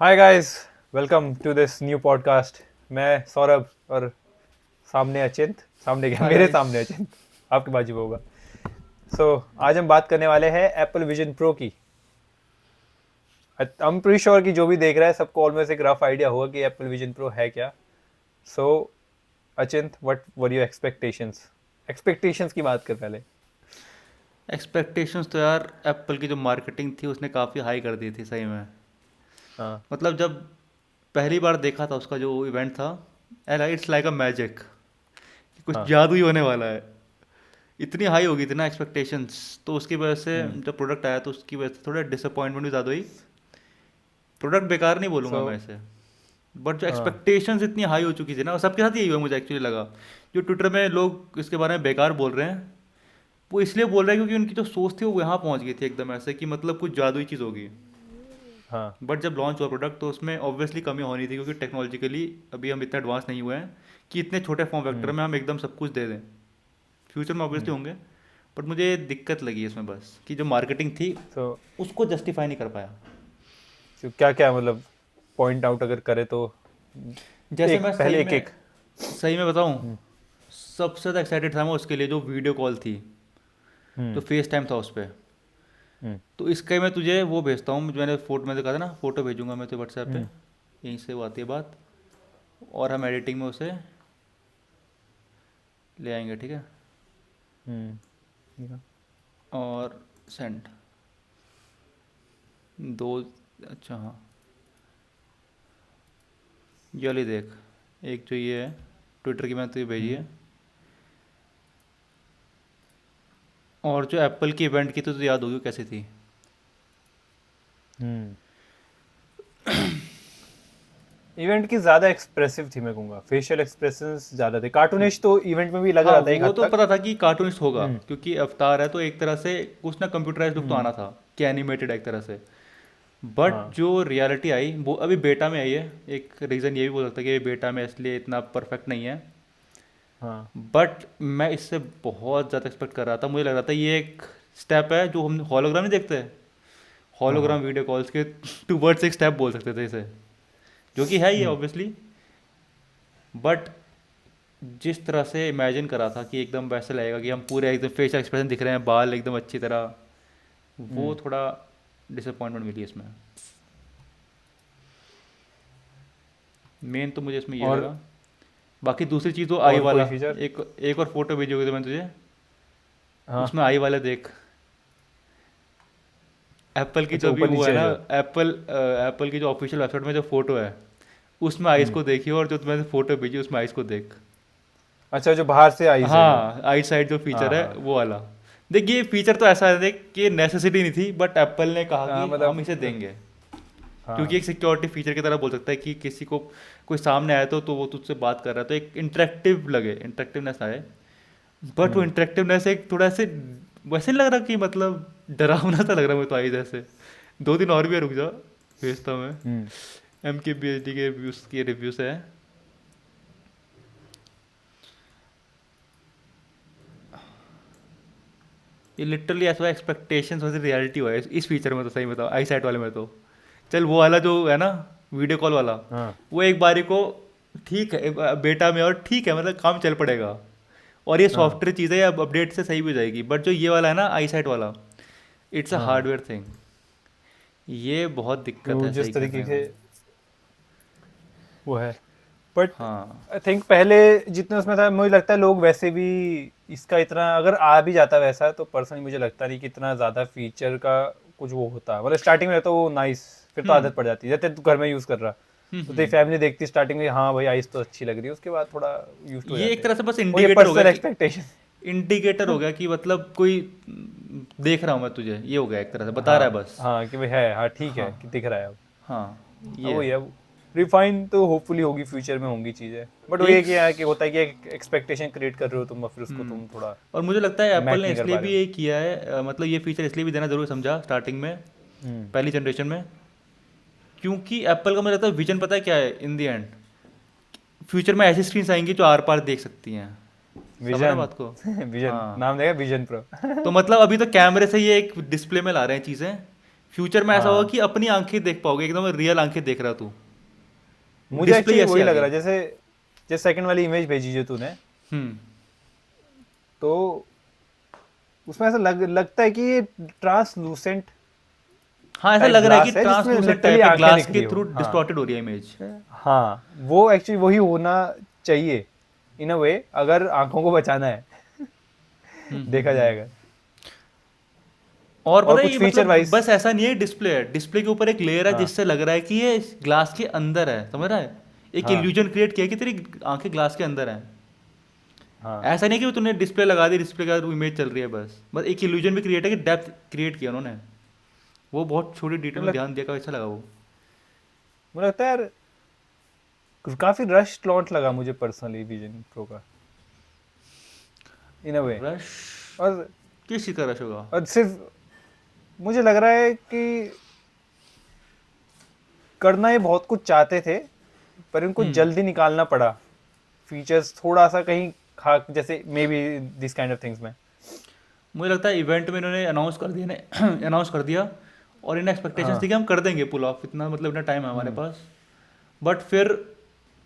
Hi guys, welcome to this new podcast. मैं सौरभ और सामने अचिंत। सामने क्या, हाय मेरे गाइस। सामने अचिंत, आपके बाजू में होगा। आज हम बात करने वाले हैं एप्पल विजन प्रो की। आई एम प्रीटी श्योर कि जो भी देख रहा है सबको ऑलमोस्ट एक रफ आइडिया होगा कि एप्पल विजन प्रो है क्या। So Achint, what are your expectations? Expectations की बात कर पहले। एक्सपेक्टेशंस तो यार एप्पल की जो मार्केटिंग थी उसने काफ़ी हाई कर दी थी सही में। हाँ मतलब जब पहली बार देखा था उसका जो इवेंट था, इट्स लाइक अ मैजिक कि कुछ हाँ। जादू ही होने वाला है। इतनी हाई होगी थी ना एक्सपेक्टेशंस, तो उसकी वजह से हम्म। जब प्रोडक्ट आया तो उसकी वजह से थोड़ा डिसअपॉइंटमेंट भी ज़्यादा हुई। प्रोडक्ट बेकार नहीं सो बोलूँगा मैं इसे, बट जो हाँ। एक्सपेक्टेशंस इतनी हाई हो चुकी थी ना, और सबके साथ यही हुआ मुझे एक्चुअली लगा। जो ट्विटर में लोग इसके बारे में बेकार बोल रहे हैं, वो इसलिए बोल रहे हैं क्योंकि उनकी जो सोच थी वो यहाँ पहुँच गई थी एकदम ऐसे कि मतलब कुछ जादुई चीज़ होगी। हाँ। बट जब लॉन्च हुआ प्रोडक्ट तो उसमें ऑब्वियसली कमी होनी थी, क्योंकि टेक्नोलॉजिकली अभी हम इतना एडवांस नहीं हुए हैं कि इतने छोटे फॉर्म फैक्टर हम्म। में हम एकदम सब कुछ दे दें। फ्यूचर में ऑब्वियसली हम्म। होंगे, बट मुझे ये दिक्कत लगी इसमें बस कि जो मार्केटिंग थी सो उसको जस्टिफाई नहीं कर पाया। क्या क्या मतलब पॉइंट आउट अगर करे तो जैसे एक मैं पहले एक एक। सही में बताऊं, हम्म। सबसे ज़्यादा एक्साइटेड था मैं उसके लिए जो वीडियो कॉल थी, जो हम्म। फेस टाइम था उस पर। हम्म। तो इसका मैं तुझे वो भेजता हूँ, मैंने फोटो में दिखा था ना, फोटो भेजूंगा मैं तो व्हाट्सएप पे। हम्म। यहीं से वो आती है बात, और हम एडिटिंग में उसे ले आएंगे, ठीक है। हम्म। और सेंड दो, अच्छा हाँ, ये वाली देख। एक जो ये है ट्विटर की, मैंने तुझे भेजी हम्म। है। और जो एप्पल की इवेंट की तो तुझे याद होगी वो कैसी थी। हम्म। इवेंट की ज्यादा एक्सप्रेसिव थी, मैं कहूंगा फेशियल एक्सप्रेशंस ज्यादा थे। कार्टूनिश तो इवेंट में भी लग हाँ, रहा था एक वो हद तो तक। पता था कि कार्टूनिस्ट होगा, हम्म। क्योंकि अवतार है तो एक तरह से कुछ ना कंप्यूटराइज लुक तो हम्म। आना था कि एनिमेटेड एक तरह से। बट हाँ। जो रियलिटी आई वो अभी बेटा में आई है। एक रीज़न ये भी बोल सकता है कि ये बेटा में इसलिए इतना परफेक्ट नहीं है। हाँ। बट मैं इससे बहुत ज़्यादा एक्सपेक्ट कर रहा था। मुझे लग रहा था ये एक स्टेप है जो हम हॉलोग्राम नहीं देखते, हाँ। हॉलोग्राम हाँ। वीडियो कॉल्स के टूवर्ड्स एक स्टेप बोल सकते थे इसे, जो कि है ही हम्म। ऑब्वियसली। बट जिस तरह से इमेजिन करा था कि एकदम वैसे लगेगा कि हम पूरे एकदम फेशियल एक्सप्रेशन दिख रहे हैं, बाल एकदम अच्छी तरह, वो हम्म। थोड़ा डिसअपॉइंटमेंट मिली इसमें। मेन तो मुझे इसमें ये और लगा। बाकी दूसरी चीज़ तो आई और कोई वाला, फीचर? एक एक और फोटो भेजी होगी तो मैं तुझे, हाँ। उसमें आई वाला देख। एप्पल की अच्छा, जो भी ऊपर वो है नीचे ना, जो। एप्पल की जो ऑफिशियल वेबसाइट में जो फोटो है उसमें आइस हम्म। को देखिए, और जो तुम्हें फोटो भेजी उसमें आइस को देख। अच्छा, जो बाहर से आई से जो। हाँ, आई साइड जो फीचर हाँ है हाँ। वो वाला। देख, ये फीचर तो ऐसा है देख कि नेसेसिटी नहीं थी, बट एप्पल ने कहा हाँ कि हम मतलब इसे देंगे, क्योंकि हाँ। एक सिक्योरिटी फीचर की तरह बोल सकता है कि किसी को कोई सामने आया तो वो तुझसे बात कर रहा है तो एक इंटरेक्टिव लगे, इंटरेक्टिवनेस आए। बट वो हम्म। इंटरेक्टिवनेस एक थोड़ा ऐसे वैसे नहीं लग रहा कि मतलब डरावना सा लग रहा है मुझे तो आई जैसे। दो दिन और भी है, रुक जा, भेजता हूँ मैं। हम्म। MKBHD के रिव्यूज है। ये लिटरली ऐसा एक्सपेक्टेशन से रियलिटी हुआ है इस फीचर में, तो सही बताओ आई साइट वाले में तो। चल वो वाला जो है ना, वीडियो कॉल वाला, हाँ। वो एक बारी को ठीक है बेटा में, और ठीक है मतलब काम चल पड़ेगा। और ये हाँ। सॉफ्टवेयर चीज़ है, अब अपडेट से सही भी हो जाएगी। बट जो ये वाला है ना आई साइट वाला, इट्स अ हाँ। Hardware thing. ये बहुत दिक्कत तो है जिस सही तरीके करने से में। वो है, बट हाँ। आई थिंक पहले जितना उसमें था, मुझे लगता है लोग वैसे भी इसका इतना अगर आ भी जाता वैसा, तो पर्सनली मुझे लगता नहीं कि इतना ज़्यादा फीचर का कुछ वो होता। मतलब स्टार्टिंग में रहता वो नाइस, फिर तो हम्म। आदत पड़ जाती है। जैसे तू घर में यूज़ कर रहा, तो तेरी हम्म। फैमिली देखती स्टार्टिंग में, हाँ भाई आइस तो अच्छी लग रही है, उसके बाद थोड़ा यूज हो ये जाते एक हैं। तरह से बस वो ये इंडिकेटर हो गया पर्सनल कि एक्सपेक्टेशन। मतलब कोई देख रहा हूँ मैं तुझे, ये हो गया एक तरह से बता रहा है हाँ बस। हाँ, कि भाई है, हाँ ठीक है हाँ। कि दिख रहा है अब। हाँ, अब ये वही है। है, रिफाइन तो होपफुली होगी, फ्यूचर में होंगी चीज़ें। बट वो ये एक कि है कि होता है कि एक एक्सपेक्टेशन क्रिएट कर रहे हो तुम, और फिर उसको हम्म। तुम थोड़ा और मुझे लगता है एप्पल मैच ने नहीं कर इसलिए पा रहे भी हो। ये किया है, मतलब ये फीचर इसलिए भी देना जरूरी समझा स्टार्टिंग में, हम्म। पहली जनरेशन में। क्योंकि एप्पल का मुझे लगता है विजन पता है क्या है इन दी एंड, फ्यूचर में ऐसी स्क्रीन आएंगी जो आर पार देख सकती हैं। समझ रहे विजन। बात को। विजन हाँ, नाम देगा, विजन प्रो। तो मतलब अभी तो कैमरे से ये एक डिस्प्ले में ला रहे हैं चीज़ें, फ्यूचर में ऐसा होगा हाँ कि अपनी आंखें देख पाओगे, एकदम रियल आंखें देख रहा तू। मुझे डिस्प्ले एक्चुअली ऐसी वही आ लग गई। रहा है, जैसे जैसे सेकंड वाली इमेज भेजी जो तूने, हम्म। तो उसमें ऐसा लगता है कि ये ट्रांसलूसेंट हाँ, ऐसा टाइप लग रहा है कि ग्लास है जिसमें ट्रांसलूसेंट लिटरली टाइप है, आंखें ग्लास दिख के रही हो। थ्रू हाँ डिस्टॉर्टेड हो रही है इमेज। हाँ, वो एक्चुअली वही होना चाहिए इन अ वे, अगर आंखों को बचाना है देखा हम्म। जाएगा। और और पता है कुछ ये फीचर मतलब वाइज, बस ऐसा नहीं है, डिस्प्ले है, डिस्प्ले के ऊपर एक लेयर है हाँ जिससे लग रहा है कि ये ग्लास के अंदर है, समझ रहा है? एक हाँ इल्यूजन क्रिएट किया कि तेरी आंखें ग्लास के अंदर हैं। हाँ, ऐसा नहीं कि तूने डिस्प्ले लगा दी, डिस्प्ले के बाद इमेज चल रही है, बस बस एक इल्यूजन भी क्रिएट है कि डेप्थ क्रिएट किया उन्होंने। वो बहुत छोटी डिटेल मुझे में लग ध्यान दिया, का अच्छा लगा वो। मुझे लगता है यार काफी रश लॉन्च लगा मुझे पर्सनली विजन प्रो का, इन अ वे। रश? और किस चीज़ का रश होगा? और सिर्फ मुझे लग रहा है कि करना ये बहुत कुछ चाहते थे, पर इनको हम्म। जल्दी निकालना पड़ा फीचर्स थोड़ा सा कहीं खाक, जैसे may be this kind of things में। मुझे लगता है इवेंट में इन्होंने अनाउंस कर दिया ने अनाउंस कर दिया, और इन्हें एक्सपेक्टेशंस थी हाँ कि हम कर देंगे पुल ऑफ, इतना मतलब इतना टाइम है हमारे हम्म पास। बट फिर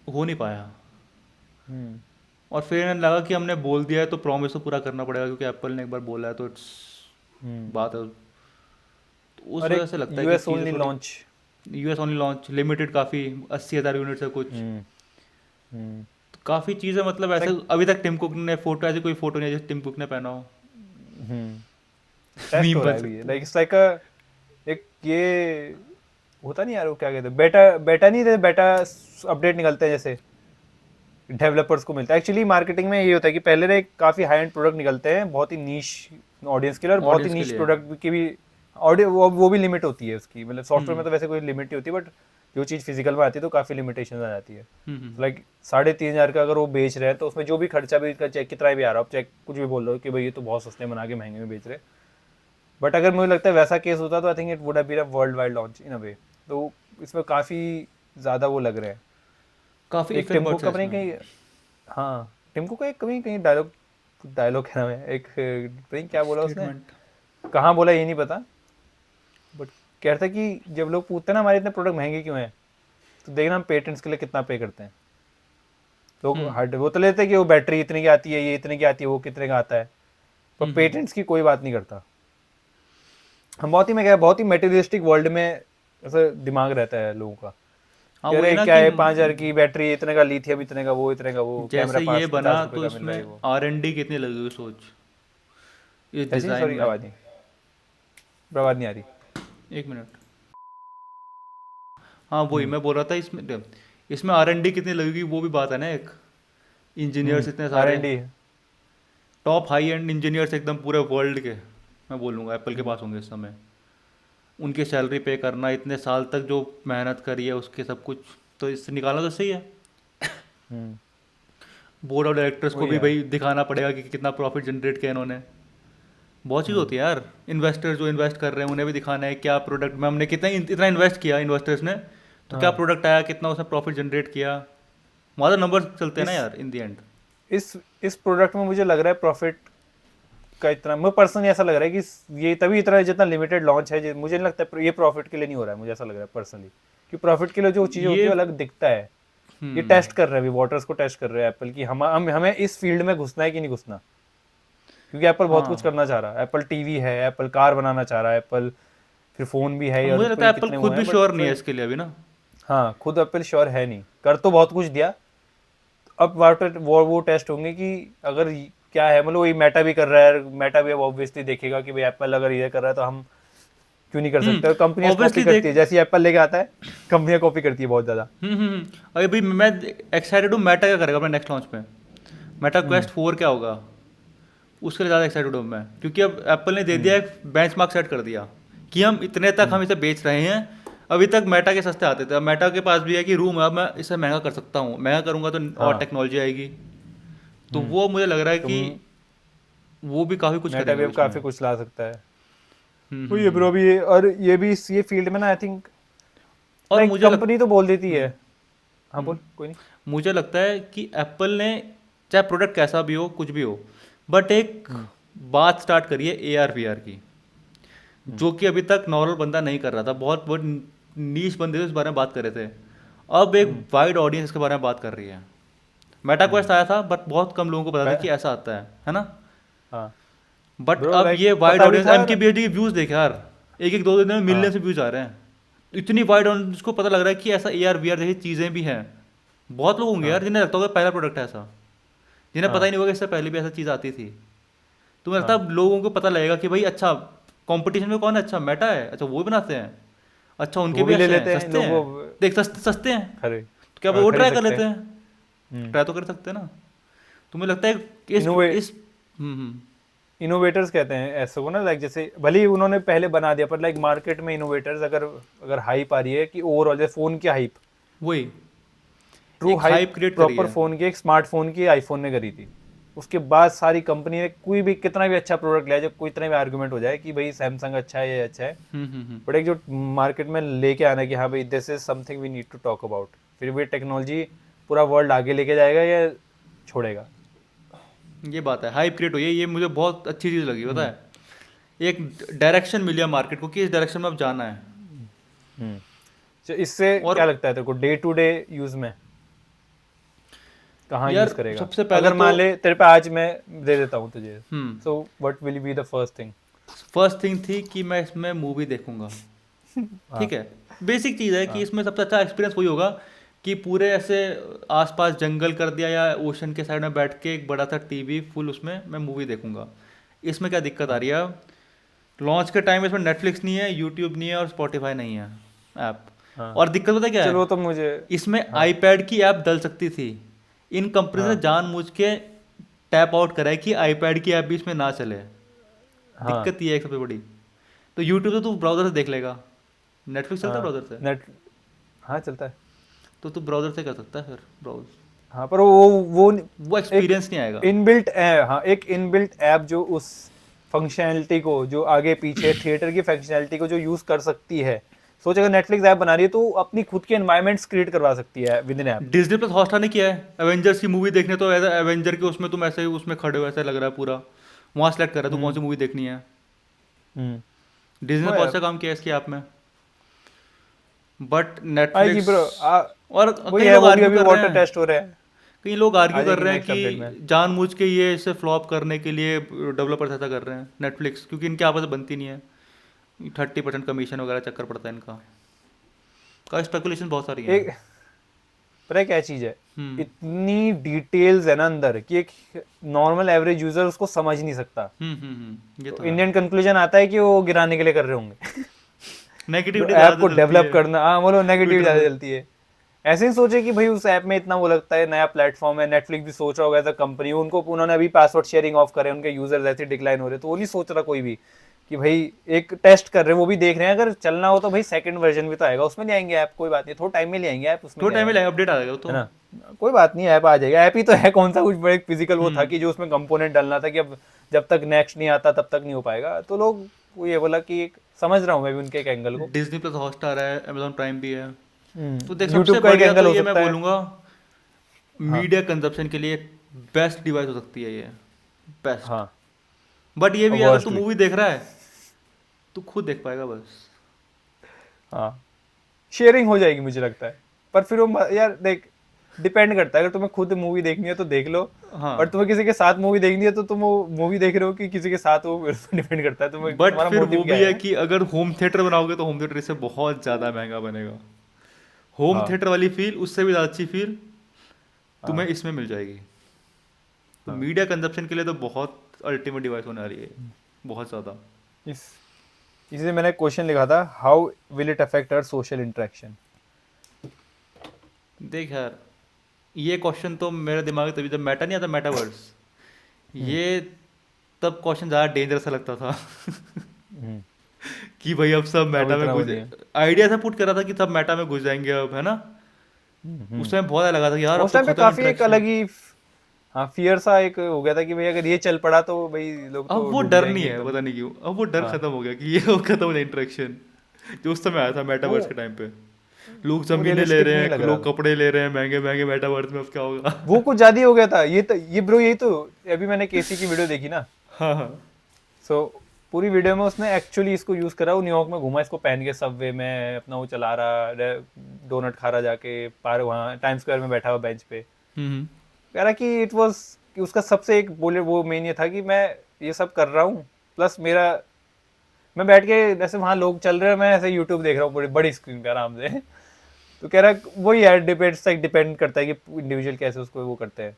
हो नहीं पाया। हम्म। और फिर इन्हें लगा कि हमने बोल दिया है तो प्रॉमिस तो पूरा करना पड़ेगा, क्योंकि एप्पल ने एक बार बोला है तो इट्स हम्म। बात है। तो उस और वजह एक से लगता है कि यूएस चीज़ें ओनली थोड़ी। Launch. US only launch, limited काफ़ी, 80,000 यूनिट्स है कुछ। हम्म हम्म। तो काफ़ी चीज़ें मतलब ऐसे, लाइक अभी तक टिम कुक ने फोटो, ऐसी कोई फोटो नहीं है जैसे टिम कुक ने पहना हो। टेस्ट मीम हो रहा बन है अभी ये, सकता है। लाइक इट्स लाइक एक ये होता नहीं यार, वो क्या कहते हैं, बेटा बेटा नहीं थे, बेटा अपडेट निकलते हैं जैसे डेवलपर्स को मिलता है। एक्चुअली मार्केटिंग में ये होता है कि पहले ना एक काफ़ी हाई एंड प्रोडक्ट निकलते हैं बहुत ही नीश ऑडियंस के लिए, और बहुत ही ऑडियंस के नीश लिए। प्रोडक्ट की भी ऑडियो वो भी लिमिट होती है उसकी, मतलब सॉफ्टवेयर हम्म में तो वैसे कोई लिमिट नहीं होती, बट जो चीज़ फिजिकल में आती है तो काफ़ी लिमिटेशन आ जाती है। हम्म। लाइक 3,500 का अगर वो बेच रहे हैं तो उसमें जो भी खर्चा भी का चेक कितना भी आ रहा हो, आप चेक कुछ भी बोल रहे हो कि भाई ये तो बहुत सस्ते बना के महंगे में बेच रहे हैं, बट अगर मुझे लगता है वैसा केस होता तो I think it would have been a world wide launch in a way. तो इसमें काफ़ी ज़्यादा वो लग रहा है। काफ़ी एक इफेक्ट टिम कुक बर्ड्स है का पता नहीं इसमें। कहीं, हाँ टिम कुक का एक कहीं कहीं डायलॉग डायलॉग क्या नाम है, एक पता नहीं क्या बोला उसने, स्टेटमेंट। कहाँ बोला ये नहीं पता, बट कह रहा था कि जब लोग पूछते हैं ना हमारे इतने प्रोडक्ट महंगे क्यों हैं, तो देखना हम पेटेंट्स के लिए कितना पे करते हैं। लोग हम्म हट वो तो लेते हैं कि वो बैटरी इतने की आती है, ये इतने की आती है, वो कितने का आता है, पर हम्म। पेटेंट्स की कोई बात नहीं करता। हम बहुत ही, मैं क्या, बहुत ही मेटेरियलिस्टिक वर्ल्ड में ऐसा दिमाग रहता है लोगों का हाँ, कि वही अरे ना क्या कि है 5,000 की बैटरी, इतने का लिथियम, इतने का वो, इतने का वो कैमरा जैसे ये पास बना 50 रुपए तो का मिल रहा इसमें है वो। R&D कितनी लगी हुई, सोच, इस ऐसी डिज़ाइन सॉरी में। आवाज़ नहीं, आवाज़ नहीं आ रही। एक मिनट। हाँ, वही हम्म मैं बोल रहा था, इसमें इसमें R&D कितनी लगेगी वो भी बात है ना एक। इंजीनियर्स इतने आर सारे, एन डी। टॉप हाई एंड इंजीनियर्स एकदम पूरे वर्ल्ड के, मैं बोलूँगा एप्पल के हम्म पास होंगे इस समय। उनकी सैलरी पे करना, इतने साल तक जो मेहनत करी है उसके सब कुछ, तो इससे निकालना तो सही है। हम्म। बोर्ड ऑफ डायरेक्टर्स को वही भी यार। भाई दिखाना पड़ेगा कि कितना प्रॉफिट जनरेट किया इन्होंने। बहुत चीज़ हम्म होती है यार। इन्वेस्टर्स जो इन्वेस्ट कर रहे हैं उन्हें भी दिखाना है क्या प्रोडक्ट में हमने कितना इतना इन्वेस्ट किया इन्वेस्टर्स ने, तो क्या हाँ, प्रोडक्ट आया, कितना उसने प्रॉफिट जनरेट किया। हमारे नंबर चलते हैं ना इस यार इन दी एंड। इस प्रोडक्ट में मुझे लग रहा है प्रॉफिट का इतना, मुझे पर्सनली ऐसा लग रहा है कि ये तभी इतना जितना लिमिटेड लॉन्च है, मुझे नहीं लगता ये प्रॉफिट के लिए नहीं हो रहा है, मुझे ऐसा लग रहा है पर्सनली कि प्रॉफिट के लिए जो चीज़ें होती ये है वो अलग दिखता है। ये हम्म। टेस्ट कर रहे हैं अभी, वाटर्स को टेस्ट कर रहे हैं एप्पल की, हम हमें इस फील्ड में घुसना है कि नहीं घुसना, क्योंकि एप्पल बहुत कुछ हाँ, करना चाह रहा है, एप्पल टीवी है, एप्पल कार बनाना चाह रहा है, एप्पल फिर फोन भी है, अब और मुझे लगता कोई है एप्पल कितने वो खुद हैं, भी बट श्योर नहीं है फिर इसके लिए अभी ना। हाँ खुद एप्पल श्योर है नहीं, कर तो बहुत कुछ दिया। अब वाटर वो टेस्ट होंगे कि अगर क्या है, मतलब वही मेटा भी कर रहा है, मेटा भी अब ऑब्वियसली देखेगा कि भाई एप्पल अगर ये कर रहा है तो हम क्यों नहीं कर सकते, और कंपनियां कॉपी ऑब्वियसली करती देख। है, जैसे एप्पल लेके आता है कंपनियां कॉपी करती है बहुत ज़्यादा। अरे भाई मैं एक्साइटेड हूँ, मेटा क्या करेगा अपने नेक्स्ट लॉन्च पे। मेटा हम्म क्वेस्ट 4 क्या होगा, उसके लिए ज़्यादा एक्साइटेड हूँ मैं, क्योंकि अब एप्पल ने दे हम्म दिया, एक बेंचमार्क सेट कर दिया कि हम इतने तक हम्म। हम इसे बेच रहे हैं। अभी तक मेटा के सस्ते आते थे, अब मेटा के पास भी है कि रूम है, अब मैं इसे महंगा कर सकता हूँ, महंगा करूँगा तो और हाँ। टेक्नोलॉजी आएगी। तो हम्म। वो मुझे लग रहा है तो कि वो भी काफ़ी कुछ मेटा करेंगे भी अब अब इसमें। काफ़ी कुछ ला सकता है। वो ये ब्रो भी और ये भी ये फील्ड में ना आई थिंक, और लाइक कंपनी तो बोल देती है। हाँ हम्म, बोल, कोई नहीं। मुझे लगता है कि एप्पल ने, चाहे प्रोडक्ट कैसा भी हो कुछ भी हो, बट एक हम्म बात स्टार्ट करी है AR VR की। जो कि अभी तक नॉर्मल बंदा नहीं कर रहा था। बहुत बहुत नीश बंदे इस बारे में बात कर रहे थे, अब एक वाइड ऑडियंस इसके बारे में बात कर रही है। मेटा क्वेस्ट आया था बट बहुत कम लोगों को पता था कि ऐसा आता है ना। हाँ बट ब्रो, अब लाइक ये वाइड पता भी ऑडियंस, था। एम के बी एच डी के व्यूज देखे यार, एक एक दो दिन में मिलियन हाँ से व्यूज आ रहे हैं। इतनी वाइड ऑडियंस को पता लग रहा है कि ऐसा ए आर वी आर जैसी चीज़ें भी हैं। बहुत लोग होंगे यार हाँ जिन्हें लगता होगा पहला प्रोडक्ट है ऐसा, जिन्हें पता ही हाँ नहीं होगा इससे पहले भी ऐसा चीज़ आती थी। तो मुझे लगता हाँ है अब लोगों को पता लगेगा कि भाई अच्छा कंपटीशन में कौन है, अच्छा मेटा है, अच्छा वो भी बनाते हैं, अच्छा उनके वो भी भी ले ऐसे हैं, लेते हैं सस्ते लोग, हैं, वो देख सस्ते सस्ते हैं, खरीद तो क्या वो खरीद ट्राई कर सकते लेते हैं। हैं, ट्राई तो कर सकते हैं ना। तो मुझे लगता है कि इनोवे इस इनोवेटर्स कहते हैं ऐसे को ना, लाइक जैसे भले ही उन्होंने पहले बना दिया, पर लाइक मार्केट में इनोवेटर्स अगर अगर हाइप आ रही है कि ओवरऑल जैसे फोन की हाइप, वही ट्रू एक हाइप हाइप क्रिएट करी प्रॉपर है। फोन की, एक स्मार्टफोन की आईफोन ने करी थी। उसके बाद सारी कंपनी ने कोई भी कितना भी अच्छा प्रोडक्ट लिया, जब कोई इतना भी आर्गुमेंट हो जाए कि भाई सैमसंग अच्छा है, ये अच्छा है, हम्म। बट एक जो मार्केट में लेके आना है कि हाँ भाई this is something we need to talk about, फिर भी टेक्नोलॉजी पूरा वर्ल्ड आगे लेके जाएगा या छोड़ेगा। ये बात है, हाइप क्रिएट हुई है, ये मुझे बहुत अच्छी चीज़ लगी पता हम्म है। एक डायरेक्शन मिली है मार्केट को कि इस डायरेक्शन में अब जाना है। हम्म। तो इससे और क्या लगता है तेरे को डे टू डे यूज में कहाँ यूज यार करेगा? सबसे पहले अगर तो मान ले तेरे पे आज मैं दे देता हूँ तुझे, hmm so what will be the first thing? First thing थी कि मैं इसमें मूवी देखूंगा। हाँ ठीक है, बेसिक चीज़ है कि हाँ इसमें सबसे अच्छा एक्सपीरियंस वही होगा कि पूरे ऐसे आसपास जंगल कर दिया या ओशन के साइड में बैठ के एक बड़ा सा टीवी फुल, उसमें मैं मूवी देखूंगा। इसमें क्या दिक्कत आ हाँ रही है, लॉन्च के टाइम इसमें नेटफ्लिक्स नहीं है, यूट्यूब नहीं है और स्पॉटिफाई नहीं है ऐप। हाँ। और दिक्कत पता है क्या चलो है, तो मुझे, इसमें हाँ आईपैड की ऐप डल सकती थी। इन कंपनी ने हाँ जानबूझ के टैप आउट करा है कि आईपैड की ऐप भी इसमें ना चले। हाँ दिक्कत ये है एक सबसे बड़ी। तो यूट्यूब तो तू ब्राउजर से देख लेगा, नेटफ्लिक्स चलता है हाँ ब्राउजर से, नेट, हाँ चलता है। तो तू ब्राउजर से कर सकता है फिर ब्राउज, हाँ पर वो वो एक एक्सपीरियंस नहीं आएगा। इनबिल्ट हाँ एक इनबिल्ट ऐप जो उस फंक्शनैलिटी को, जो आगे पीछे थिएटर की फंक्शनैलिटी को जो यूज कर सकती है। सोच अगर नेटफ्लिक्स ऐप बना रही है तो अपनी खुद के एनवायरमेंट्स क्रिएट करवा सकती है with in app. Disney plus Hotstar ने किया है, एवेंजर्स की मूवी देखने तो ऐसा एवेंजर के उसमें तुम ऐसे उसमें खड़े हो ऐसा लग रहा है पूरा, वहाँ सेलेक्ट कर रहा है तो कौन सी मूवी देखनी है। हम्म डिज्नी ने वो बहुत है, अच्छा काम किया है इसकी ऐप में। बट आएगी नेटफ्लिक्स, ब्रो। और वही कई है, लोग वो भी आर्ग्यू अभी कर रहे वाटर हैं, टेस्ट हो रहा है, कई लोग आ आर्ग्यू कर जाएगी रहे हैं नेक्स्ट अपडेट में। कि जानबूझ के ये इसे फ्लॉप करने के लिए डेवलपर्स ऐसा कर रहे हैं नेटफ्लिक्स, क्योंकि इनकी आपस में बनती नहीं है, 30% कमीशन वगैरह चक्कर पड़ता है इनका, का स्पेकुलेशन बहुत सारी हैं। एक पता है क्या चीज है, हम्म इतनी डिटेल्स है ना अंदर कि एक नॉर्मल एवरेज यूजर उसको समझ नहीं सकता। ये तो तो है। इंडियन कंक्लूजन आता है कि वो गिराने के लिए कर रहे होंगे। जो नेगेटिविटी ऐप ज़्यादा को चलती डेवलप है करना, हाँ बोलो नेगेटिव ट्विटर ज्यादा में। चलती है। ऐसे ही सोचे कि भाई उस ऐप में इतना वो लगता है नया प्लेटफॉर्म है, नेटफ्लिक्स भी सोच रहा होगा एज अ कंपनी, उनको उन्होंने अभी पासवर्ड शेयरिंग ऑफ करे, उनके यूजर्स ऐसे डिक्लाइन हो रहे, तो वो नहीं सोच रहा कोई भी कि भाई एक टेस्ट कर रहे हैं, वो भी देख रहे हैं अगर चलना हो तो भाई सेकंड वर्जन भी तो आएगा, उसमें नहीं आएंगे ऐप, कोई बात नहीं, थोड़ा टाइम में ले आएंगे ऐप, उसमें थोड़ा क्या टाइम में है अपडेट आ जाएगा वो है तो। ना। कोई बात नहीं, ऐप आ जाएगा, ऐप ही तो है, कौन सा कुछ बड़े फिजिकल वो था हम्म कि जो उसमें कंपोनेंट डालना था कि अब जब तक नेक्स्ट नहीं आता तब तक नहीं हो पाएगा। तो लोग वो ये बोला कि समझ रहा हूँ मैं भी उनके एक एंगल को। डिज्नी प्लस हॉटस्टार है, अमेजोन प्राइम भी है, तो देख सबसे यूट्यूब का एक बढ़िया एंगल तो हो ये मैं सकता है। बोलूँगा हाँ मीडिया कंजप्शन के लिए बेस्ट डिवाइस हो सकती है ये, बेस्ट। हाँ बट ये और भी है, अगर वर्स्ट तू भी। मूवी देख रहा है तो खुद देख पाएगा बस। हाँ शेयरिंग हो जाएगी मुझे लगता है, पर फिर वो यार देख, डिपेंड करता है, अगर तुम्हें खुद मूवी देखनी है तो देख लो, हाँ और तुम्हें किसी के साथ मूवी देखनी है तो तुम वो मूवी देख रहे हो कि किसी के साथ, वो डिपेंड करता है तुम्हें बट तुम्हारा फिर मोटिव वो क्या भी है है। कि अगर होम थिएटर बनाओगे तो होम थिएटर इससे बहुत ज़्यादा महंगा बनेगा। होम हाँ थिएटर वाली फील, उससे भी ज़्यादा अच्छी फील तुम्हें हाँ इसमें मिल जाएगी। तो हाँ। मीडिया कंजप्शन के लिए तो बहुत अल्टीमेट डिवाइस होने वाली है, बहुत ज़्यादा। इस इसीलिए मैंने क्वेश्चन लिखा था, how will it affect our social interaction. देख यार, ये क्वेश्चन तो मेरे दिमाग में तभी जब मेटा नहीं आता, मेटावर्स, ये तब क्वेश्चन ज़्यादा डेंजरस सा लगता था कि भाई अब सब अब मेटा में इतना वो घुस, नहीं है। आइडिया से पुट कर रहा था कि सब मेटा में घुस जाएंगे अब, है ना। उस टाइम बहुत लगा था कि यार अब उस तो टाइम पे खत्म काफी एक इंटरेक्शन। अलग ही हाँ फियर सा एक हो गया था कि भाई अगर ये चल पड़ा तो भाई लोग अब तो वो डूब डर नहीं जाएंगे है, एकदम। पता नहीं क्यों, अब वो डर हाँ खत्म हो गया कि ये अब खत्म हो जाए इंटरेक्शन, जो उस समय आया था वो मेटावर्स के टाइम पे। लोग वो जमीनें ले रियलिस्टिक रहे नहीं हैं, लग रहा लोग था। कपड़े ले रहे हैं महंगे महंगे मेटावर्स में, अब क्या होगा। वो कुछ ज्यादा ही हो गया था ये तो, ये ब्रो यही तो, अभी मैंने केसी की वीडियो देखी ना, हाँ हाँ सो पूरी वीडियो में उसने एक्चुअली इसको यूज करा, वो न्यूयॉर्क में घूमा इसको पहन के, सबवे में अपना वो चला रहा, डोनट खा रहा जाके पार, वहाँ टाइम स्क्वायर में बैठा हुआ बेंच पे, हम्म। कह रहा कि इट वाज, कि उसका सबसे एक बोले वो मेन ये था कि मैं ये सब कर रहा हूँ, प्लस मेरा, मैं बैठ के जैसे वहाँ लोग चल रहे हैं, मैं ऐसे यूट्यूब देख रहा हूँ बड़ी बड़ी स्क्रीन पे आराम से। तो कह रहा वही यार, डिपेंड करता है कि इंडिविजुअल कैसे उसको वो करते हैं।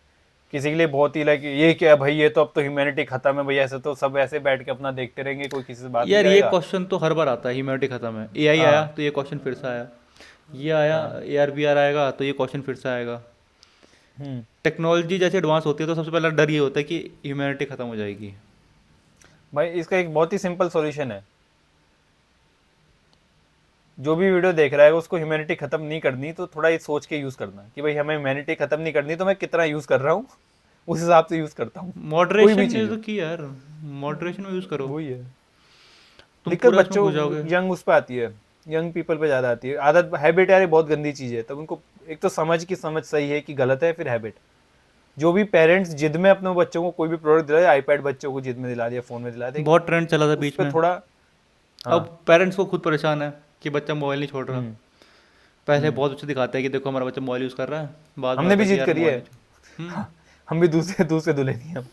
किसी के लिए बहुत ही लाइक ये क्या भाई, ये तो अब तो ह्यूमैनिटी खत्म है भाई, ऐसे तो सब ऐसे बैठ के अपना देखते रहेंगे, कोई किसी से बात नहीं यार ये करेगा। क्वेश्चन तो हर बार आता है, ह्यूमैनिटी खत्म है, एआई आया हाँ तो ये क्वेश्चन फिर से आया, ये आया, हाँ। एआर वीआर आएगा तो ये क्वेश्चन फिर से आएगा। हम्म। टेक्नोलॉजी जैसे एडवांस होती है तो सबसे पहला डर ये होता है कि ह्यूमैनिटी खत्म हो जाएगी। भाई इसका एक बहुत ही सिंपल सॉल्यूशन है, जो भी वीडियो देख रहा है उसको ह्यूमैनिटी खत्म नहीं करनी तो थोड़ा ये सोच के यूज करना कि भाई हमें ह्यूमैनिटी खत्म नहीं करनी तो मैं कितना यूज कर रहा हूँ, उस हिसाब से यूज करता हूँ, कोई भी मॉडरेशन ने चीज तो हो। की यार, मॉडरेशन में यूज़ करो, वही है तुम दिक्कत, पूरा इसमें बच्चों घुस जाओगे। यंग उस पर आती है, यंग पीपल पे ज्यादा आती है आदत, हैबिट यार ये बहुत गंदी चीज है, तब उनको एक तो समझ की समझ सही है कि गलत है, फिर हैबिट। जो भी पेरेंट्स जिद में अपने बच्चों को कोई भी प्रोडक्ट दिला दिया, आईपैड बच्चों को जिद में दिला दिया, फोन में दिला दिया, बहुत ट्रेंड चला था उस बीच पर में। थोड़ा। अब हाँ। पेरेंट्स को खुद परेशान है कि बच्चा मोबाइल नहीं छोड़ रहा। हम्म। पहले हम्म। बहुत अच्छे दिखाते हैं कि देखो हमारा बच्चा मोबाइल यूज़ कर रहा है, बाद में हमने होता भी है कि जिद यार करी मोबाइल है। नहीं छोड़। हाँ, हम भी दूसरे दूसरे दूल्हे नहीं हम,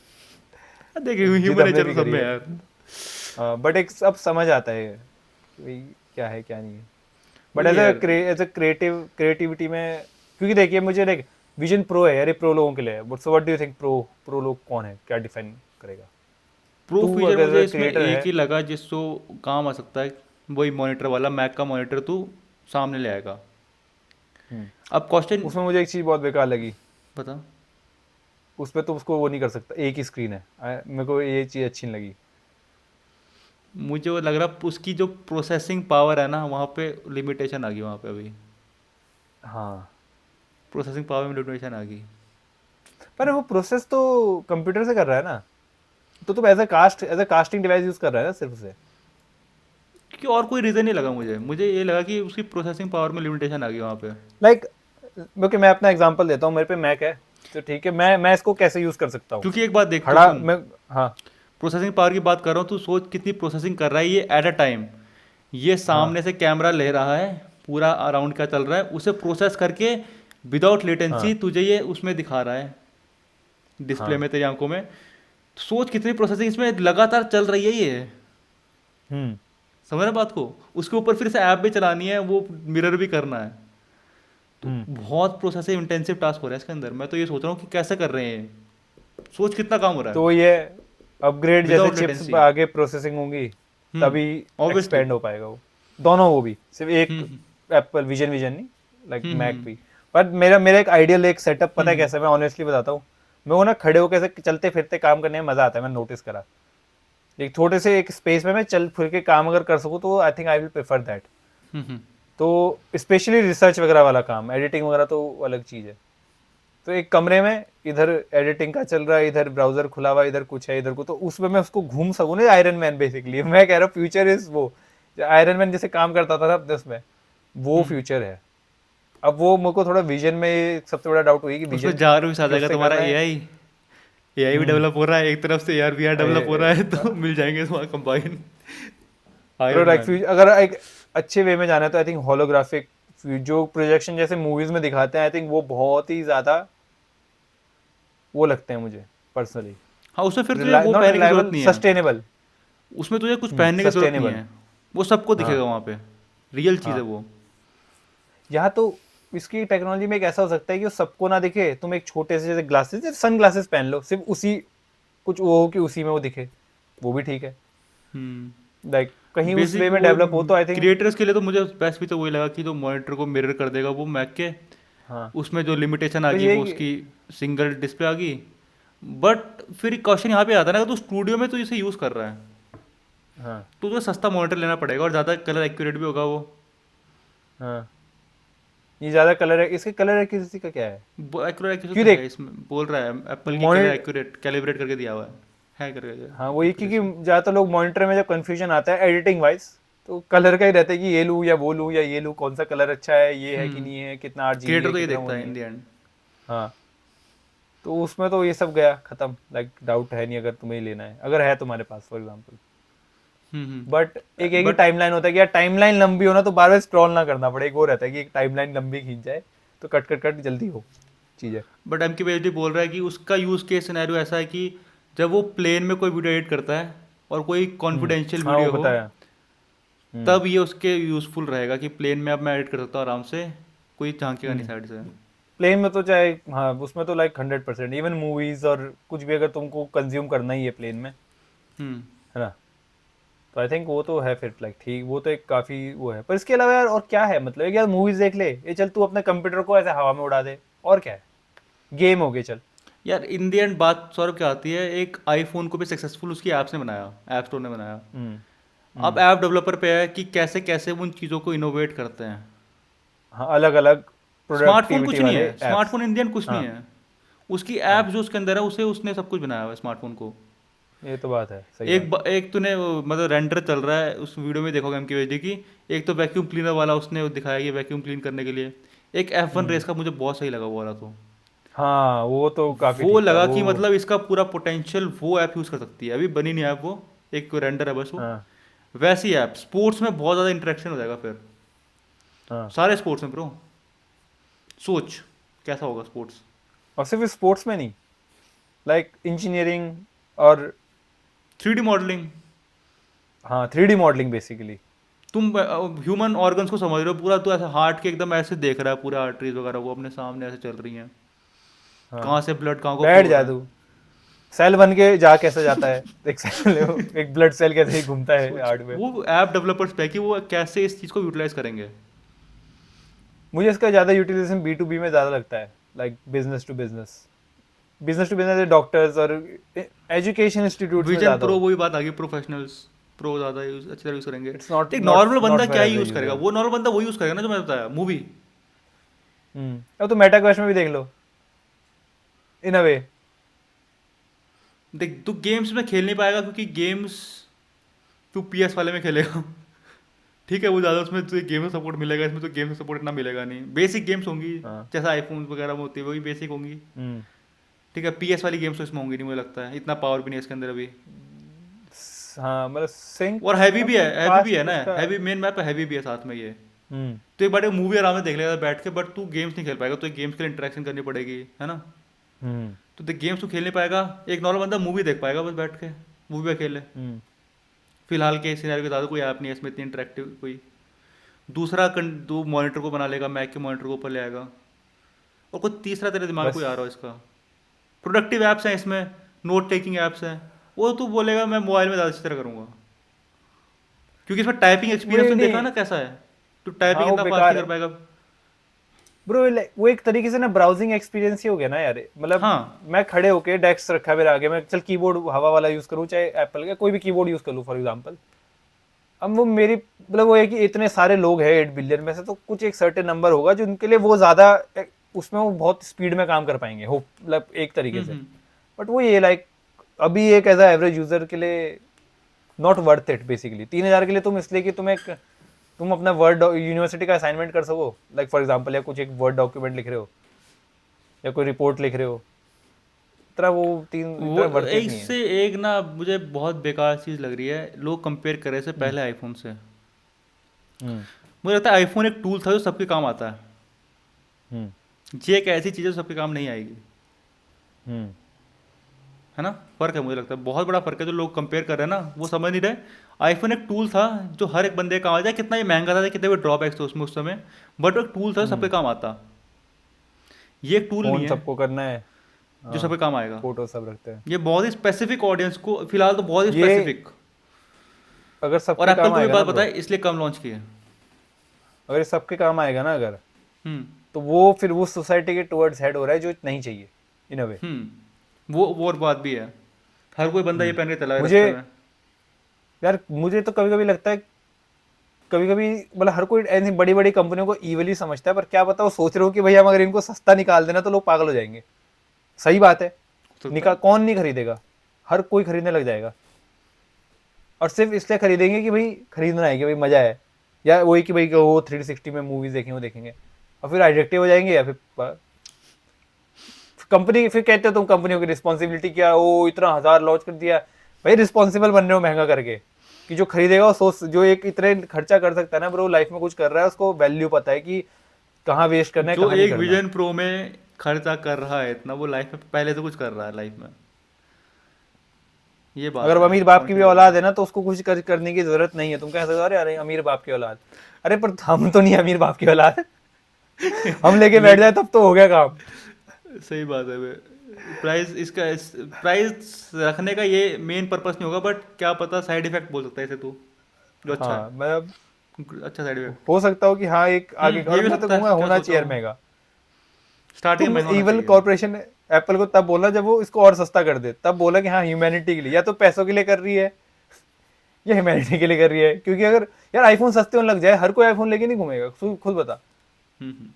देखिए जिद ह्यूमन हमने नेचर भी तो सब करी में है। है यार। बट एक अब समझ आता है कि भाई क्या है क्या नहीं है। बट वही है यार। एज अ क्रिएटिविटी में, क्योंकि देखिए मुझे लाइक विजन प्रो है यार, ये प्रो लोगों के लिए है, but so what do you think, pro pro लोग कौन है, क्या डिफाइन करेगा? प्रो तू फीचर मुझे अगर इसमें क्रिएटर एक है। ही लगा जिसको काम आ सकता है, वही मॉनिटर वाला, मैक का मॉनिटर तू सामने ले आएगा। हम्म। अब क्वेश्चन उसमें मुझे एक चीज बहुत बेकार लगी, बता। उसमें तो उसको वो नहीं कर सकता, एक ही स्क्रीन है, मेरे को ये चीज अच्छी नहीं लगी। मुझे वो लग रहा उसकी जो प्रोसेसिंग पावर है ना, वहाँ पे लिमिटेशन आ गई वहाँ पे अभी, हाँ, प्रोसेसिंग पावर में लिमिटेशन आ गई। पर वो प्रोसेस तो कंप्यूटर से कर रहा है ना, तो तुम as a casting device use कर रहा है ना सिर्फ उसे। क्योंकि और कोई रीज़न नहीं लगा मुझे, मुझे ये लगा कि उसकी प्रोसेसिंग पावर में लिमिटेशन आ गई वहाँ पे। लाइक ओके, मैं अपना एग्जांपल देता हूँ, मेरे पे मैक है, तो ठीक है, मैं इसको कैसे यूज कर सकता हूँ, क्योंकि एक बात देख, तू खड़ा सुन, मैं। हाँ प्रोसेसिंग पावर की बात कर रहा हूँ, तू सोच कितनी प्रोसेसिंग कर रहा है ये एट अ टाइम। ये हाँ सामने से कैमरा ले रहा है, पूरा अराउंड क्या चल रहा है उसे प्रोसेस करके विदाउट लेटेंसी हाँ तुझे ये उसमें दिखा रहा है, डिस्प्ले हाँ। में, तेरी आंखों में। सोच कितनी प्रोसेसिंग इसमें लगातार चल रही है ये। हम्म। समझ रहे बात को? उसके ऊपर फिर से ऐप भी चलानी है, वो मिरर भी करना है, तो हम्म। बहुत प्रोसेसिव इंटेंसिव टास्क हो रहा है इसके अंदर। मैं तो ये सोच रहा हूँ कि कैसे कर रहे हैं, सोच कितना काम हो रहा तो है ये अपग्रेड, जैसे विदाउट चिप्स लेटेंसी। आगे प्रोसेसिंग होंगी तभी ऑब्वियसली। एक्सपेंड हो पाएगा वो, दोनों, वो भी सिर्फ एक हम्म एप्पल विजन विजन नहीं, लाइक मैक हम्म भी। पर मेरा मेरा एक आइडियल एक सेटअप पता है हम्म कैसे, मैं ऑनेस्टली बताता हूँ, मैं वो ना खड़े होकर ऐसे चलते फिरते काम करने में मजा आता है, मैंने नोटिस करा। एक छोटे से एक स्पेस में मैं चल फिर के काम अगर कर सकूँ तो I think I will prefer that. Hmm. तो स्पेशली रिसर्च वगैरह वाला काम, एडिटिंग वगैरह तो अलग चीज़ है। तो एक कमरे में इधर एडिटिंग का चल रहा है, इधर ब्राउजर खुला हुआ है, इधर कुछ है, इधर को, तो उसमें मैं उसको घूम सकूँ ना, आयरन मैन बेसिकली। मैं कह रहा हूँ फ्यूचर इज वो, आयरन मैन जैसे काम करता था ना अपने उसमें, वो हम्म। फ्यूचर है। अब वो मेरे को थोड़ा विजन में सबसे बड़ा डाउट हुई कि उसमें विजन जार भी आ कि जाएगा उससे तुम्हारा करना है। एआई, एआई भी हम्म। डेवलप हो रहा है, एक तरफ से एआर वीआर डेवलप हो रहा है, तो मिल जाएंगे तुम्हारा combine bro iron like man. अगर एक अच्छे वे में जाना है तो आई थिंक होलोग्राफिक जो प्रोजेक्शन जैसे मूवीज में दिखाते हैं, आई थिंक वो बहुत ही ज्यादा वो लगते हैं मुझे पर्सनली, हाँ, उसमें फिर तुझे वो नॉट पहनने की जरूरत रिलायबल, नहीं है, सस्टेनेबल। उसमें तुझे कुछ पहनने की जरूरत नहीं सस्टेनेबल। है, वो सबको दिखेगा हाँ वहाँ पे, रियल चीज़ है हाँ। वो। यहाँ तो इसकी टेक्नोलॉजी में एक ऐसा हो सकता है कि वो सबको ना दिखे, तुम एक छोटे से जैसे ग्लासेस, जैसे सन ग्लासेस पहन लो, सिर्फ उसी कुछ वो हो कि उसी में वो दिखे, वो भी ठीक है। लाइक कहीं उस बेसिक वे में वो डेवलप हो तो आई थिंक। क्रिएटर्स के लिए तो मुझे बेस्ट भी तो वही लगा कि जो मॉनिटर को मिरर कर देगा वो मैक के, हाँ उसमें जो लिमिटेशन आ तो गई ये वो उसकी सिंगल डिस्प्ले आ गई। बट फिर क्वेश्चन यहाँ पे आता है ना, तो स्टूडियो में तो इसे यूज़ कर रहा है, हाँ तो जो सस्ता मॉनिटर लेना पड़ेगा और ज़्यादा कलर एक्यूरेट भी होगा वो। हाँ। ये ज्यादा कलर है, इसके कलर एक्यूरेसी का क्या है? एक्यूरेट एक्यूरेट क्यों तो है देख, इसमें, बोल रहा है एप्पल की कलर मॉनिटर, एक्यूरेट कैलिब्रेट करके दिया हुआ है करके हाँ वही, क्योंकि एक्यूरेसी। ज्यादातर लोग मॉनिटर में जब कंफ्यूजन आता है एडिटिंग वाइज, तो कलर का ही रहता है कि ये लूँ या वो लूँ, या ये लूँ, कौन सा कलर अच्छा है, ये है कि नहीं है, कितना आरजीबी क्रिएटर है, तो ये कितना वो देखता है नहीं इन है। The end. हाँ, तो उसमें तो ये सब गया खत्म, लाइक डाउट है नहीं, अगर तुम्हें ही लेना है, अगर है तुम्हारे पास फॉर एग्जांपल। बट एक ही But- टाइमलाइन होता है कि यार टाइमलाइन लंबी होना तो बार बार स्क्रॉल ना करना पड़े, एक वो रहता है कि एक टाइमलाइन लंबी खींच जाए तो कट कट कट जल्दी हो चीजें। बट एम के बोल रहा है कि उसका यूज़ केस सिनेरियो ऐसा है कि जब वो प्लेन में कोई वीडियो एडिट करता है और कोई कॉन्फिडेंशियल हाँ वो वीडियो हो, बताया। तब ये उसके यूज़फुल रहेगा कि प्लेन में अब मैं एडिट कर सकता हूँ आराम से, कोई झांकेगा नहीं साइड से। प्लेन में तो चाहे, हाँ उसमें तो लाइक 100%, इवन मूवीज और कुछ भी अगर तुमको कंज्यूम करना ही है प्लेन में, हम्म है ना, तो आई थिंक वो तो है फिर लाइक ठीक, वो तो एक काफी वो है। पर इसके अलावा यार और क्या है, मतलब एक यार मूवीज देख ले, ये चल तू अपने कंप्यूटर को ऐसे हवा में उड़ा दे, और क्या है, गेम हो गए चल। यार इन दी एंड बात सौरभ क्या आती है, एक आईफोन को भी सक्सेसफुल उसकी ऐप्स ने बनाया, ऐप स्टोर ने बनाया। हम्म अब ऐप डेवलपर पे है कि कैसे कैसे वो उन चीज़ों को इनोवेट करते हैं। हाँ अलग अलग स्मार्टफोन प्रोडक्टिविटी कुछ नहीं वाले है, apps. Smartphone in the and कुछ नहीं हाँ है। उसकी ऐप हाँ जो उसके अंदर है उसे उसने सब कुछ बनाया हुआ है स्मार्टफोन को। ये तो बात है, सही बात। एक तूने मतलब रेंडर चल रहा है उस वीडियो में देखोगे एम की, एक तो वैक्यूम क्लीनर वाला उसने वो दिखाया कि वैक्यूम क्लीन करने के लिए। एक F1 रेस का मुझे बहुत सही लगा वो वाला, तो हाँ वो तो काफी वो ठीक था लगा वो। कि मतलब इसका पूरा पोटेंशियल वो ऐप यूज़ कर सकती है, अभी बनी नहीं ऐप वो, एक रेंडर है बस वो। हाँ वैसी ऐप स्पोर्ट्स में बहुत ज़्यादा इंटरेक्शन हो जाएगा फिर, हाँ। सारे स्पोर्ट्स में ब्रो। सोच कैसा होगा स्पोर्ट्स। और सिर्फ स्पोर्ट्स में नहीं, लाइक इंजीनियरिंग और 3D मॉडलिंग, हाँ 3D मॉडलिंग बेसिकली। तुम ह्यूमन ऑर्गन्स को समझ रहे हो पूरा, तो ऐसे हार्ट के एकदम ऐसे देख रहा है, पूरा आर्टरीज वगैरह वो अपने सामने ऐसे चल रही हैं, हाँ कहाँ से ब्लड कहाँ को फ्लो बैठ हो जा रहा है। तू, सेल बन के जा कैसे जाता है, एक सेल एक ब्लड सेल कैसे ही घूमता है सोच हार्ट में। वो ऐप डेवलपर्स पे है कि वो कैसे इस चीज़ को यूटिलाइज करेंगे। मुझे इसका ज़्यादा यूटिलाइजेशन B2B में ज़्यादा लगता है, like business to business, business to business doctors और एजुकेशन इंस्टीट्यूट्स में विजन ज़्यादा प्रो हो। वही बात आ गई, प्रोफेशनल्स प्रो ज़्यादा यूज अच्छी तरह यूज़ करेंगे। इट्स नॉट एक नॉट नॉर्मल नॉट बंदा फॉर क्या ही एवरेज यूज़ करेगा, यूजर। वो नॉर्मल बंदा वही यूज़ करेगा ना जो मैंने बताया मूवी। अब तो मेटावर्स में भी देख लो, इन अ वे। देख तू गेम्स में खेल नहीं पाएगा क्योंकि गेम्स तू PS वाले में खेलेगा। ठीक है वो ज़्यादा उसमें तुझे गेम का सपोर्ट मिलेगा, इसमें तो गेम का सपोर्ट इतना मिलेगा नहीं, बेसिक गेम्स होंगी हाँ जैसा आईफोन वगैरह में होती है वही बेसिक होंगी। हम्म ठीक है PS वाली गेम्स तो इसमें होंगी नहीं मुझे लगता है, इतना पावर भी नहीं है इसके अंदर अभी। हाँ मतलब सिंक और हैवी भी है, हैवी भी कास्ट है ना, उसका। हैवी मेन मैप है, हैवी भी है साथ में ये। हम्म तो एक बार मूवी आराम से देख लेगा बैठ के, बट तू गेम्स नहीं खेल पाएगा, तो गेम्स के लिए इंटरेक्शन करनी पड़ेगी, है ना। हम्म तो देख गेम्स तू खेल नहीं पाएगा, एक नॉर्मल बंदा मूवी देख पाएगा बस बैठ के, मूवी पे खेले। हम्म फिलहाल के सिनेरियो के साथ कोई ऐप नहीं है इसमें इतनी इंटरेक्टिव कोई। दूसरा तू मॉनिटर को बना लेगा, मैक के मॉनिटर को ऊपर ले आएगा, और कोई तीसरा तेरे दिमाग में कोई बस आ रहा हो इसका। प्रोडक्टिव ऐप्स हैं इसमें, नोट टेकिंग ऐप्स हैं, वो तू बोलेगा मैं मोबाइल में ज़्यादा अच्छी तरह करूँगा, क्योंकि इसमें टाइपिंग एक्सपीरियंस वही तुम देखा नहीं। ना कैसा है, तू हाँ टाइपिंग वो इतना फास्ट बेकार नहीं कर है पाएगा। ब्रो, वो एक तरीके से ना ब्राउजिंग एक्सपीरियंस ही हो गया ना यार, मतलब हाँ। मैं खड़े होके डेस्क रखा है मेरे आगे, मैं चल कीबोर्ड हवा वाला यूज करूँ, चाहे एप्पल का कोई भी कीबोर्ड यूज कर लूँ फॉर एग्जांपल। अब वो मेरी मतलब वो है कि इतने सारे लोग हैं 8 बिलियन में से, तो कुछ एक सर्टेन नंबर होगा जो उनके लिए वो ज्यादा उसमें वो बहुत स्पीड में काम कर पाएंगे, हो मतलब एक तरीके से। हम्म। बट वो ये लाइक अभी एक एज अ एवरेज यूजर के लिए नॉट वर्थ इट बेसिकली। 3,000 के लिए तुम इसलिए कि तुम अपना वर्ड यूनिवर्सिटी का असाइनमेंट कर सको, लाइक फॉर एग्जांपल, या कुछ एक वर्ड डॉक्यूमेंट लिख रहे हो या कोई रिपोर्ट लिख रहे हो, इतना वो वो इतना वर्थ इट एक नहीं है। से एक ना मुझे बहुत बेकार चीज़ लग रही है, लोग कंपेयर कर रहे से हम्म पहले आईफोन से। हम्म मुझे लगता है आईफोन एक टूल था जो सबके काम आता है, हम्म ये एक ऐसी चीज़ है जो सबके काम नहीं आएगी, हम्म है ना। फ़र्क है, मुझे लगता है बहुत बड़ा फ़र्क है, जो लोग कंपेयर कर रहे हैं ना वो समझ नहीं रहे। आईफोन एक टूल था जो हर एक बंदे का काम आता है, कितना ये महंगा था, कितने भी ड्रॉबैक्स थे उसमें उस समय, बट एक टूल था जो सबके हम्म काम आता। ये एक टूल नहीं फोन है सबको करना है। जो हाँ सबके काम आएगा। फोटो सब रखते हैं। ये बहुत ही स्पेसिफिक ऑडियंस को, फिलहाल तो बहुत ही ये स्पेसिफिक। अगर और सबके एप्पल काम को भी आएगा ना बात पता ब्रो, है इसलिए कम लॉन्च किए। अगर ये सबके काम आएगा ना अगर, हम्म तो वो फिर वो सोसाइटी के टुवर्ड्स हेड हो रहा है जो नहीं चाहिए इन अ वे। वो और बात भी है, हर कोई बंदा ये पहन के चला है मुझे रास्ते में। यार मुझे तो कभी कभी लगता है, कभी कभी मतलब हर कोई ऐसी बड़ी बड़ी कंपनियों को इवली समझता है, पर क्या पता वो सोच रहे हो कि भैया हम अगर इनको सस्ता निकाल देना तो लोग पागल हो जाएंगे। सही बात है, हो सकता है। कौन नहीं खरीदेगा, हर कोई खरीदने लग जाएगा, और सिर्फ इसलिए खरीदेंगे कि भाई खरीदना है, कि भाई मजा है, या वही कि भाई वो 360 में मूवीज देखेंगे, वो देखेंगे, और फिर एडिक्टिव हो जाएंगे, या फिर कंपनी फिर कहते हो तुम कंपनियों की रिस्पॉन्सिबिलिटी क्या, वो इतना 1,000 लॉन्च कर दिया, भाई रिस्पॉन्सिबल बन रहे हो महंगा करके, कि जो खरीदेगा वो सोच, जो एक इतने खर्चा कर सकता है ना ब्रो, लाइफ में कुछ कर रहा है, उसको वैल्यू पता है कि कहाँ वेस्ट करना है जो कहाँ नहीं एक करना। विजन प्रो में खर्चा कर रहा है इतना, वो लाइफ में पहले से कुछ कर रहा है लाइफ में। ये बात अगर वो है, अमीर बाप की पॉइंट भी ये है। औलाद है ना तो उसको कुछ करने की जरूरत नहीं है। तुम कह सकते हो अरे अरे अमीर बाप की औलाद, अरे पर हम तो नहीं अमीर बाप की औलाद। हम लेके ले बैठ जाए तब तो हो गया काम। सही बात है बे। प्राइस इसका प्राइस रखने का ये मेन पर्पस नहीं होगा, बट क्या पता साइड इफेक्ट बोल सकता है इसे तू, जो अच्छा हाँ है, मतलब अच्छा साइड इफेक्ट। हो सकता हो कि हाँ एक आगे, ये और भी मैं तो सकता कहूंगा है, क्या होना सोचा चाहिए यार हूँ। महंगा। स्टार्टिंग में तुम महंगा होना इवल चाहिए। कॉर्पोरेशन एप्पल को तब बोला जब वो इसको और सस्ता कर दे, तब बोला कि हाँ ह्यूमैनिटी के लिए, या तो पैसों के लिए कर रही है या ह्यूमैनिटी के लिए कर रही है। क्योंकि अगर यार आईफोन सस्ते होने लग जाए, हर कोई आईफोन लेके नहीं घूमेगा, खुद बता। हम्म।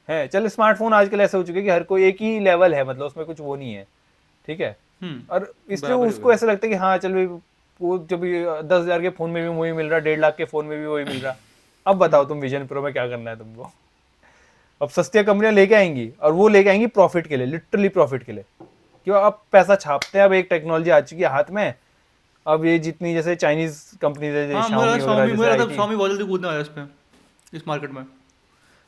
है चल, स्मार्टफोन आजकल ऐसे हो चुके हैं कि हर कोई एक ही लेवल है, मतलब उसमें कुछ वो नहीं है, ठीक है। और इसलिए बराबर ही उसको होगा। ऐसा लगता है कि हाँ चल भाई, वो जब 10,000 के फोन में भी वही मिल रहा, 1.5 लाख के फोन में भी वही मिल रहा। अब बताओ तुम विजन प्रो में क्या करना है तुमको। अब सस्ती कंपनियां लेके आएंगी, और वो लेके आएंगी प्रॉफिट के लिए, लिटरली प्रॉफिट के लिए। क्यों, अब पैसा छापते हैं, अब एक टेक्नोलॉजी आ चुकी है हाथ में। अब ये जितनी जैसे चाइनीज कंपनीज है, जैसे हाँ शाओमी वगैरह जैसे मुझे आई लगता है थी, Xiaomi बहुत जल्दी कूदने वाला है इस पे, इस मार्केट में।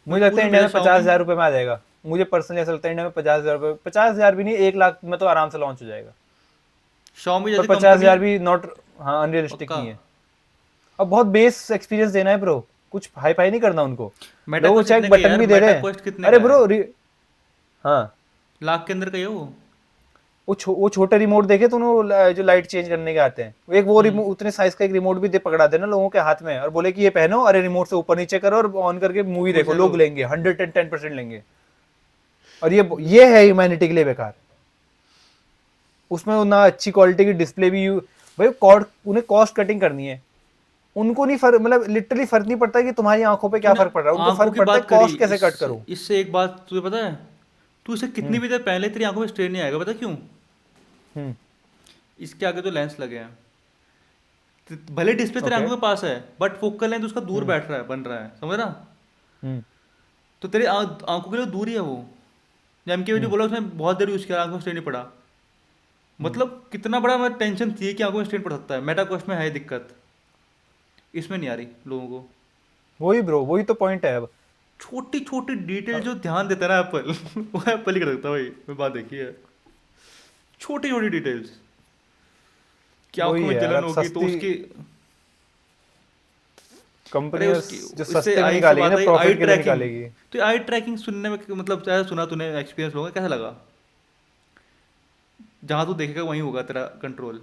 मुझे लगता है पूरी इंडिया वजह में पचास Xiaomi। हजार रुपये में आ जाएगा। मुझे पर्सनली ऐसा लगता है इंडिया में 50,000 रुपये, 50,000 भी नहीं, 1 लाख में तो आराम से लॉन्च हो जाएगा। Xiaomi पर जैसी पचास कंपनी। हजार भी नॉट, हाँ अनरियलिस्टिक पक्का। नहीं है। अब बहुत बेस एक्सपीरियंस देना है ब्रो, कुछ हाई फाई नहीं करना उनको। मेटा लोग क्वेस्ट चाहे कितने का है बटन यार, भी दे मेटा रहे हैं। क्वेस्ट कितने अरे का है? ब्रो हाँ, लाख के अंदर का ही है वो। वो छोटे रिमोट देखे तूने, वो जो लाइट चेंज करने के आते हैं, वो एक वो रिमोट उतने साइज का एक रिमोट भी दे पकड़ा देना लोगों के हाथ में, और बोले कि ये पहनो, अरे रिमोट से ऊपर नीचे करो और ऑन करके मूवी खुश देखो, है लो। लोग लेंगे 110% लेंगे। और ये है ह्यूमैनिटी के लिए बेकार। उसमें ना अच्छी क्वालिटी की डिस्प्ले भी भाई कॉस्ट, उन्हें कॉस्ट कटिंग करनी है। उनको नहीं फर्क, मतलब लिटरली फर्क नहीं पड़ता कि तुम्हारी आंखों पे क्या तूने फर्क पड़ रहा है, उनको आंखों फर्क की पड़ता है बात करी, कॉस्ट कैसे कट इससे करूं। इससे एक बात तुझे पता है, तू इसे कितनी हम्म भी देर पहले तेरी आंखों में स्ट्रेन नहीं आएगा, पता क्यों? हम्म इसके आगे तो लेंस लगे हैं। भले डिस्प्ले तेरे ओके आंखों के पास है, बट फोकल लेंथ उसका दूर हम्म बैठ रहा है, बन रहा है, समझ रहा? हम्म तो तेरे आंखों के लिए दूर ही है वो। एम के जो हम्म बोला उसने बहुत देर यूज किया, आंखों में स्ट्रेन नहीं पड़ा। हम्म। मतलब कितना बड़ा मैं टेंशन थी कि आंखों में स्ट्रेन पड़ सकता है, मेटा क्वेस्ट में है दिक्कत, इसमें नहीं आ रही लोगों को। वही ब्रो, वही तो पॉइंट है अब। छोटी छोटी डिटेल अब जो ध्यान देता है ना एप्पल वो एप्पल ही कर सकता है भाई, मैं बात देखी है। छोटी छोटी डिटेल्स, कि आंखों वही है में यार, जलन अब होगी तो सस्ती उसकी। अरे कंपनियां उसकी, जो इससे सस्ते में आई से निकालेगी बात ना, आई, आई प्रॉफिट के लिए ट्रैकिंग। निकालेगी। तो आई ट्रैकिंग सुनने में मतलब क्या सुना तूने, एक्सपीरियंस होगा, कैसा लगा? जहाँ तू देखेगा वहीं होगा तेरा कंट्रोल।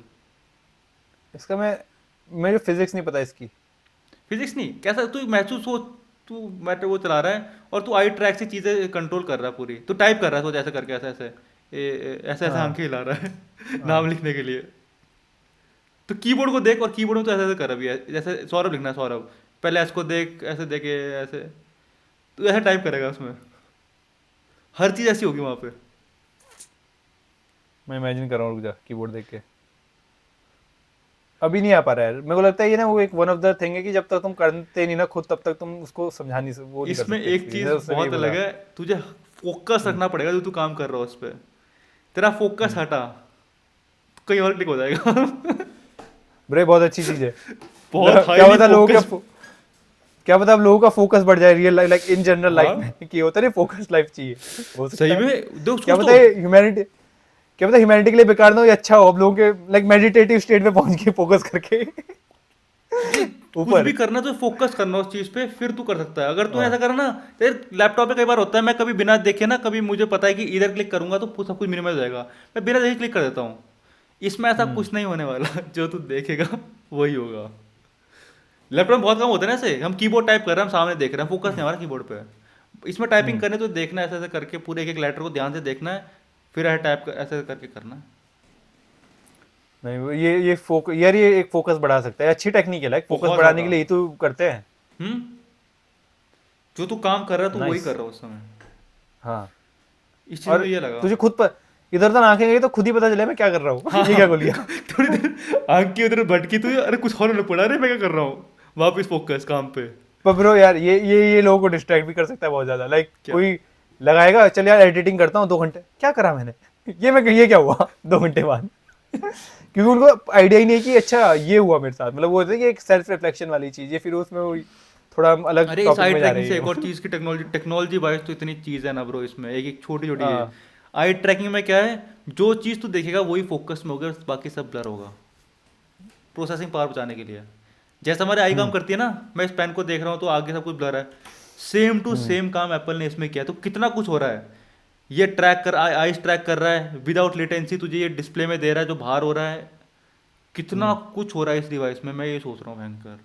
इसका मेरे फिजिक्स नहीं पता इसकी। फिजिक्स नहीं, कैसा तू महसूस हो, तू मैटर वो चला रहा है और तू आई ट्रैक से चीज़ें कंट्रोल कर रहा है पूरी, तू टाइप कर रहा है तो ऐसे करके, ऐसे ऐसे ऐसे ऐसे हाँ आंखें हिला रहा है हाँ नाम लिखने के लिए। तो कीबोर्ड को देख, और कीबोर्ड में तो ऐसे ऐसे कर अभी जैसे सौरभ लिखना है, सौरभ पहले एस को देख, ऐसे देखे, ऐसे तू ऐसे टाइप करेगा उसमें, हर चीज़ ऐसी होगी वहाँ पे। मैं इमेजिन कर रहा हूँ, रुक जा, कीबोर्ड देख के अभी नहीं आ पा रहा है। मेरे को लगता है ये ना वो एक वन ऑफ द थिंग है कि जब तक तुम करते नहीं ना खुद, तब तक तुम उसको समझा नहीं, वो नहीं कर इसमें सकते एक एक्सपीरियंस, चीज़ उसने भी यही बहुत अलग बोला। है, तुझे फोकस हम्म रखना पड़ेगा जो तू काम कर रहा हो उस पर। तेरा फोकस हम्म। हटा तो कहीं और क्लिक हो जाएगा ब्रे बहुत अच्छी चीज है। बहुत क्या हाईली पता लोगों का फोकस। क्या पता अब लोगों का फोकस बढ़ जाए real like in general life हाँ में कि होता नहीं फोकस लाइफ चाहिए, हो सकता सही है। में, देख क्या सोच पता तो। ह्यूमैनिटी, क्या पता ह्यूमैनिटी के लिए बेकार ना हो, ये अच्छा हो अब लोगों के लाइक मेडिटेटिव स्टेट में पहुंच के फोकस करके ये कुछ भी ऊपर। करना तो फोकस करना उस चीज पे, फिर तू कर सकता है। अगर तू ऐसा हाँ करा ना, तेरे लैपटॉप पे कई बार होता है, मैं कभी बिना देखे ना, कभी मुझे पता है कि इधर क्लिक करूंगा तो सब कुछ मिनिमाइज हो जाएगा, मैं बिना देखे क्लिक कर देता हूँ। इसमें ऐसा हम्म कुछ नहीं होने वाला जो तू देखेगा वही होगा। लैपटॉप में बहुत काम होता है ना, ऐसे हम कीबोर्ड टाइप कर रहे हैं, हम सामने देख रहे हैं, फोकस नहीं हमारा कीबोर्ड पे। इसमें टाइपिंग हम्म। करने तो देखना है, ऐसे ऐसे करके पूरे एक एक लेटर को ध्यान से देखना है, फिर ऐसे टाइप ऐसे करके करना है। नहीं ये फोकस यार, ये एक फोकस बढ़ा सकता है, अच्छी टेक्निक है, लाइक फोकस बहुत बढ़ाने के ज़्यादा। लिए ही तो करते हैं। हम्म। जो तू काम कर रहा है तू वही नाइस। कर रहा है उस समय। हाँ, इस चीज़ में और ये लगा। तुझे खुद पर इधर उधर आंखें गई तो खुद ही पता चले मैं क्या कर रहा हूँ हाँ ये हाँ क्या बोल गया। थोड़ी देर आंख की उधर भटकी तो अरे कुछ और होने पड़ा, अरे मैं क्या कर रहा हूँ, वापस फोकस काम पे। पर ब्रो यार ये लोगों को डिस्ट्रैक्ट भी कर सकता है बहुत ज्यादा, लाइक क्या? कोई लगाएगा चल यार एडिटिंग करता हूँ 2 घंटे, क्या करा मैंने ये क्या हुआ 2 घंटे बाद क्योंकि उनको आइडिया ही नहीं है कि अच्छा ये हुआ मेरे साथ, मतलब वो होता है कि एक सेल्फ रिफ्लेक्शन वाली चीज है, फिर उसमें वो थोड़ा हम अलग अरे इस टॉपिक आई में जा ट्रैकिंग रहे से एक हैं। और चीज़ की टेक्नोलॉजी वाइज तो इतनी चीज़ है ना ब्रो, इसमें एक एक छोटी छोटी चीज़। हाँ आई ट्रैकिंग में क्या है, जो चीज़ तू देखेगा वही फोकस में होगा, बाकी सब ब्लर होगा, प्रोसेसिंग पावर बचाने के लिए। जैसा हमारे आई काम हम्म करती है ना, मैं इस पेन को देख रहा हूँ तो आगे सब कुछ ब्लर है, सेम टू हम्म सेम काम एप्पल ने इसमें किया। तो कितना कुछ हो रहा है, ये ट्रैक कर आइस ट्रैक कर रहा है विदाउट लेटेंसी, तुझे ये डिस्प्ले में दे रहा है जो बाहर हो रहा है। कितना हम्म कुछ हो रहा है इस डिवाइस में, मैं ये सोच रहा हूँ भयंकर।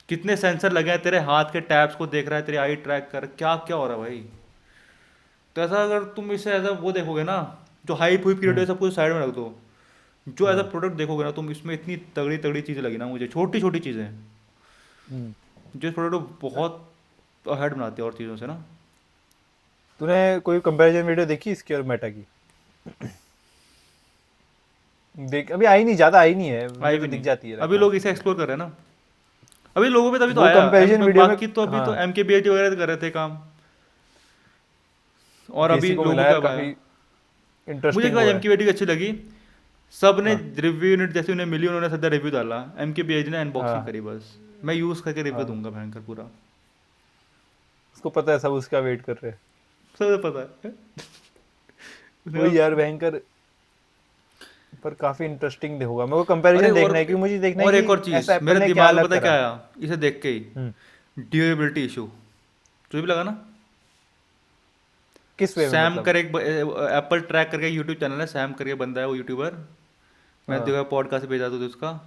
कितने सेंसर लगे हैं, तेरे हाथ के टैब्स को देख रहा है, तेरी आई ट्रैक कर, क्या क्या हो रहा है भाई। तो ऐसा अगर तुम इसे एज वो देखोगे ना, जो हाइप हुई पीरियड है हम्म सब कुछ साइड में रख दो, जो एज अ हाँ प्रोडक्ट देखोगे ना तुम, इसमें इतनी तगड़ी तगड़ी चीज़ें लगी ना मुझे, छोटी छोटी चीज़ें हम्म। जो इस प्रोडक्ट को बहुत अहेड बनाती है और चीज़ों से ना। तूने कोई कंपैरिजन वीडियो देखी इसकी और मेटा की? देख, अभी आई नहीं, ज्यादा आई नहीं है, आई मुझे भी तो दिख नहीं, जाती है अभी रेफरेंस। लोग इसे एक्सप्लोर कर रहे हैं ना, अभी लोगों पे तभी तो वो आया कंपैरिजन वीडियो में, बाकी तो अभी तो हाँ, एम के बी वगैरह तो कर रहे थे काम, और अभी केसी को लोगों मिला को यार, क्या आया। काफी मुझे इंटरेस्टिंग क्या वो एम है। की अच्छी लगी, सब ने हाँ रिव्यू यूनिट जैसे उन्हें मिली उन्होंने सीधा रिव्यू डाला, एम के बी ने अनबॉक्सिंग हाँ करी बस। मैं यूज़ करके रिव्यू हाँ, दूंगा भयंकर पूरा, उसको पता है सब उसका वेट कर रहे हैं। सब पता है। उसने वही यार कहा, भयंकर, पर काफी इंटरेस्टिंग होगा, मेरे को अरे कंपैरिजन देखना है, क्योंकि मुझे देखना है और एक कि और चीज़ ऐसा एप्पल मेरे ने क्या दिमाग में अलग पता है क्या करा। आया इसे देख के ही, हम्म। Durability issue. तुझे भी लगा ना? किस वे में सैम मतलब? कर एक एप्पल ट्रैक करके यूट्यूब चैनल है, सैम करके बंदा है वो यूट्यूबर, मैं हाँ देखा पॉडकास्ट भेजा था उसका,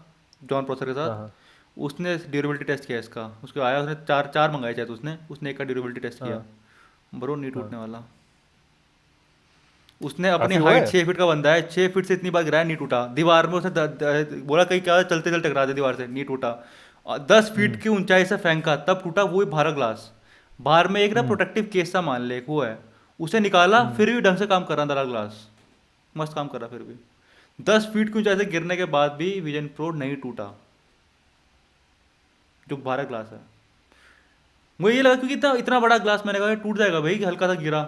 जॉन प्रोसर के हाँ साथ। हाँ उसने ड्यूरेबिलिटी टेस्ट किया इसका, उसको आया, उसने चार चार मंगाए शायद, उसने एक का ड्यूरेबिलिटी टेस्ट किया, हाँ ब्रो नहीं हाँ, टूटने वाला। उसने अपनी काफी हुआ हाइट है। 6 फीट का बंदा है, 6 फीट से इतनी बार गिराया नहीं टूटा, दीवार में उसने बोला कहीं क्या चलते चलते टकरा दे दीवार से, नहीं टूटा। 10 फीट हम्म की ऊंचाई से फेंका तब टूटा, वो भी बाहर ग्लास, बाहर में एक ना हम्म प्रोटेक्टिव केस सा मान ले एक वो है, उसे निकाला हम्म फिर भी ढंग से काम कर रहा था ग्लास, मस्त काम कर रहा फिर भी। 10 फीट की ऊंचाई से गिरने के बाद भी विजन प्रो नहीं टूटा, जो बाहर ग्लास है। मुझे ये लगा क्योंकि इतना इतना बड़ा ग्लास, मैंने कहा टूट जाएगा भाई कि हल्का सा गिरा,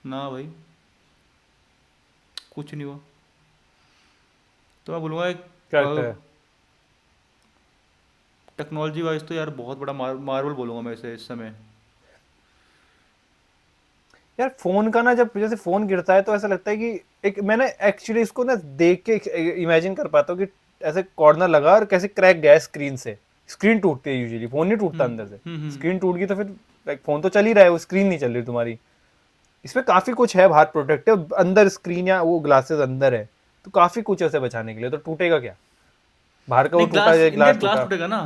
ना भाई कुछ नहीं हुआ। तो मैं बोलूँगा क्या लगता है? टेक्नोलॉजी वाइज तो यार बहुत बड़ा मार्वल बोलूँगा मैं इसे इस समय। यार फोन का ना, जब जैसे फोन गिरता है तो ऐसा लगता है कि एक, मैंने एक्चुअली इसको ना देख के इमेजिन कर पाता हूँ कि ऐसे कॉर्नर लगा और कैसे क्रैक गया स्क्रीन से। स्क्रीन टूटती है यूजुअली, फोन नहीं टूटता अंदर से। हम्म। स्क्रीन टूट गई तो फिर लाइक फोन तो चल ही रहा है, वो स्क्रीन नहीं चल रही तुम्हारी। इसमें काफी कुछ है बाहर प्रोटेक्टिव, अंदर स्क्रीन या वो ग्लासेस अंदर है, तो काफी कुछ है उसे बचाने के लिए। तो टूटेगा क्या? बाहर का वो नहीं टूटा ग्लास, है, इनका ग्लास ग्लास टूटा। टूटेगा ना,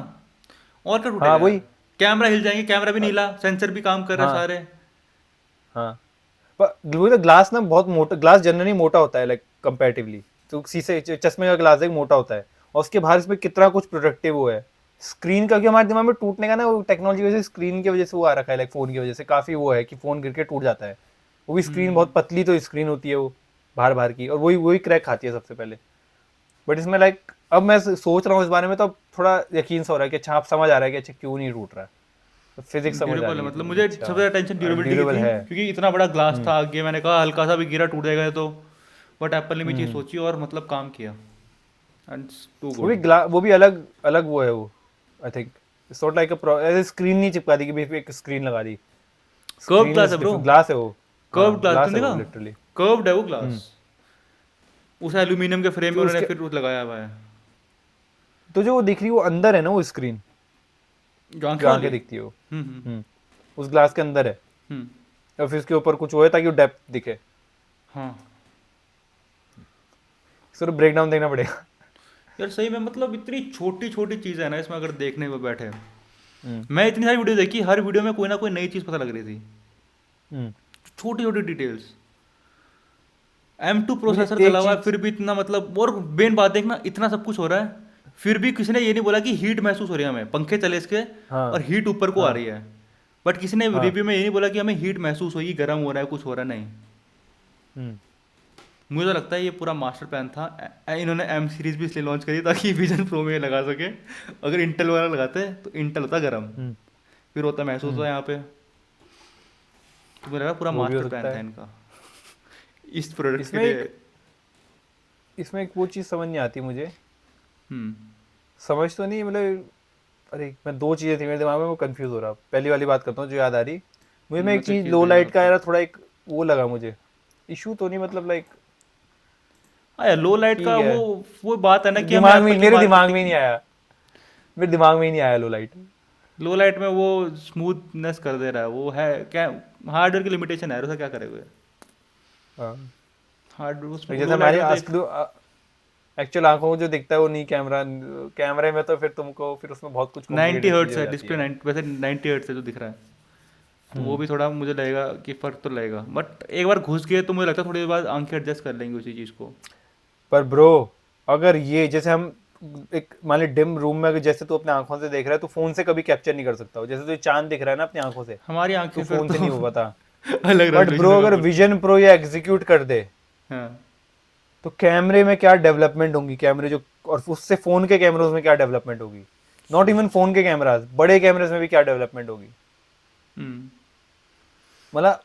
और क्या हाँ टूटेगा यार। वही। कैमरा हिल जाएंगे, कैमरा भी नहीं अ, हिला, सेंसर भी काम कर रहे हैं हाँ सारे। हाँ, पर वो तो ग्लास ना बहुत मोटा, ग्लास जनरली मोटा होता है लाइक कंपैरेटिवली। तो शीशे चश्मे का ग्लास एक मोटा होता है, और उसके बाहर इसमें कितना कुछ प्रोटेक्टिव वो है। स्क्रीन का, कि हमारे दिमाग में टूटने का ना, वो टेक्नोलॉजी की वजह से, स्क्रीन की वजह से वो आ रखा है, लाइक फोन की वजह से काफी वो है कि फोन गिर के टूट जाता है। वो भी स्क्रीन हम्म। बहुत पतली तो स्क्रीन होती है वो, बाहर बाहर की, और वही वही क्रैक खाती है सबसे पहले। बट इसमें लाइक अब मैं सोच रहा हूँ इस बारे में, तो अब थोड़ा यकीन सा हो रहा है कि अच्छा, आप समझ आ रहा है कि अच्छा क्यों नहीं टूट रहा है, तो फिजिक्स समझ आ ड्यूरेबल रही है, है मतलब थोड़ी कि मुझे सबसे अच्छा ज़्यादा टेंशन ड्यूरेबिलिटी की ड्यूरेबल थी है। क्योंकि इतना बड़ा ग्लास हम्म था आगे, मैंने कहा हल्का सा भी गिरा टूट जाएगा तो। बट एप्पल ने भी चीज़ हम्म। सोची और मतलब काम किया, एंड टू वो भी गुड। वो भी अलग अलग वो है वो, आई थिंक सॉर्ट लाइक ऐसे स्क्रीन नहीं चिपका दी कि भाई एक स्क्रीन लगा दी। कर्व स्क्रीन ग्लास है इज ब्रो, डिफरेंट, ग्लास है वो। कर्व हाँ ग्लास, ग्लास तुमने है वो देखा, लिटरली। कर्व्ड है वो ग्लास, हम्म। उस एल्यूमिनियम के फ्रेम में तो उन्होंने उसके, फिर वो लगाया हुआ है। तो जो वो दिख रही है वो अंदर है ना वो स्क्रीन, जो आंखें जो वाली। आंखें दिखती है वो। हम्म। हम्म। उस ग्लास के अंदर है, हम्म। और फिर उसके ऊपर कुछ वो है ताकि वो डेप्थ दिखे। हाँ सिर्फ ब्रेक डाउन देखना पड़ेगा। यार सही में, मतलब इतनी छोटी छोटी चीज़ है ना इसमें, अगर देखने में बैठे। हम्म मैं इतनी सारी वीडियो देखी, हर वीडियो में कोई ना कोई नई चीज़ पता लग रही थी, हम्म। छोटी छोटी डिटेल्स। M2 मुझे प्रोसेसर एक चला हुआ है चीज, फिर भी इतना, मतलब और मेन बात देखना, इतना सब कुछ हो रहा है फिर भी किसी ने ये नहीं बोला कि हीट महसूस हो रही है हमें, पंखे चले इसके हाँ और हीट ऊपर को आ हाँ रही है। बट किसी ने हाँ। रिव्यू में ये नहीं बोला कि हमें हीट महसूस होगी, गर्म हो रहा है, कुछ हो रहा है, नहीं। हम्म। मुझे तो लगता है ये पूरा मास्टर प्लान था। इन्होंने M सीरीज भी इसलिए लॉन्च करी ताकि विजन प्रो में ये लगा सके। अगर इंटेल वगैरह लगाते तो इंटेल होता गर्म, हम्म फिर होता महसूस हम्म। होता यहाँ पे। तो मुझे लगा पूरा वो भी हो मास्टर सकता प्लान था है। इनका इस प्रोडक्ट के इसमें लिए। एक इसमें एक वो चीज़ समझ नहीं आती मुझे, हम्म समझ तो नहीं मतलब, अरे मैं दो चीज़ें थी मेरे दिमाग में, वो कंफ्यूज हो रहा। पहली वाली बात करता हूँ जो याद आ रही मुझे, मैं मैं एक तो एक चीज़ चीज़ लो बताऊंगा लाइट का आपको। यार थोड़ा एक वो लगा मुझे, इशू तो नहीं मतलब लाइक हाँ यार, लो लाइट का ठीक है, वो बात है ना कि हमें दिमाग में एप्पल की मेरे दिमाग में ही मार्केटिंग। नहीं आया, मेरे दिमाग में ही नहीं आया लो लाइट। लो लाइट में वो स्मूथनेस कर दे रहा है, वो है क्या, हार्डवेयर की लिमिटेशन है, उसका क्या करेगा। हाँ, हार्ड तो उसमें जैसे लो लाइट हमारी में तो एक। असली एक्चुअल आंखों को जो दिखता है वो नहीं, कैमरा कैमरे में तो फिर तुमको फिर उसमें बहुत कुछ 90 कॉम्प्लिकेटेड चीज़ें हर्ट्स हो है जाती डिस्प्ले, है। 90 वैसे 90 हर्ट्स है जो दिख रहा है। तो वो हम्म। भी थोड़ा मुझे लगेगा कि फ़र्क तो लगेगा, बट एक बार घुस गए तो मुझे लगता है थोड़ी देर बाद आंखें एडजस्ट कर लेंगी उसी चीज़ को। पर ब्रो, अगर ये जैसे हम एक मान ली डिम रूम में, अगर जैसे तू अपने आंखों से देख रहा है, तो फोन से कभी कैप्चर नहीं कर सकता हो, जैसे तुझे चांद दिख रहा है ना अपनी आंखों से, हमारी तो आंखें फिर फोन से तो नहीं हो पाता। अलग बट रेजोल्यूशन ब्रो है अगर कंप्यूटर। विजन प्रो ये एग्जीक्यूट कर दे, हाँ। तो कैमरे में क्या डेवलपमेंट होंगी, कैमरे जो, और उससे फोन के कैमरों में क्या डेवलपमेंट होगी, नॉट सो इवन फोन के कैमराज, बड़े कैमरेज में भी क्या डेवलपमेंट होगी। हम्म मतलब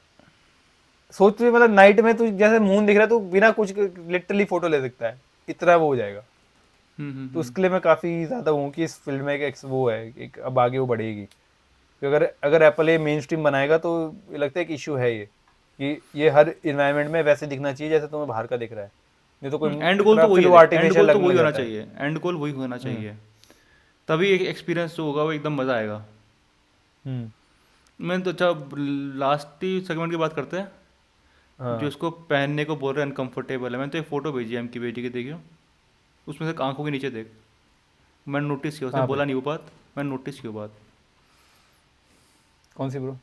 सोच रही मतलब नाइट में तू जैसे मून दिख रहा है, तो बिना कुछ लिटरली फोटो ले सकता है, इतना वो हो जाएगा। तो हम्म। उसके लिए मैं काफ़ी ज़्यादा हूँ कि इस फील्ड में एक वो है, एक अब आगे वो बढ़ेगी, कि अगर अगर एप्पल ये मेन स्ट्रीम बनाएगा तो ये लगता है कि इशू है ये, कि ये हर इन्वायरमेंट में वैसे दिखना चाहिए जैसे तुम्हें बाहर का दिख रहा है, नहीं तो कोई एंड गोल इतना तो वही फिर है, वो देख एंड आर्टिफिशियल गोल तो लगने वही लग होना जाता है। चाहिए, एंड गोल वही होना हम्म। चाहिए। तभी एक एक्सपीरियंस जो होगा वो एकदम मज़ा आएगा। हम्म। मैं तो जब लास्ट ही सेगमेंट की बात करते हैं, जो हाँ। इसको पहनने को बोल रहे हैं अनकंफर्टेबल है, मैंने तो एक फ़ोटो भेजी है एम की बेटी की, देखियो उसमें से आंखों के नीचे देख। मैंने नोटिस किया, उसने कहाँ पे, बोला नहीं वो बात, मैंने नोटिस किया वो बात। कौन सी ब्रो,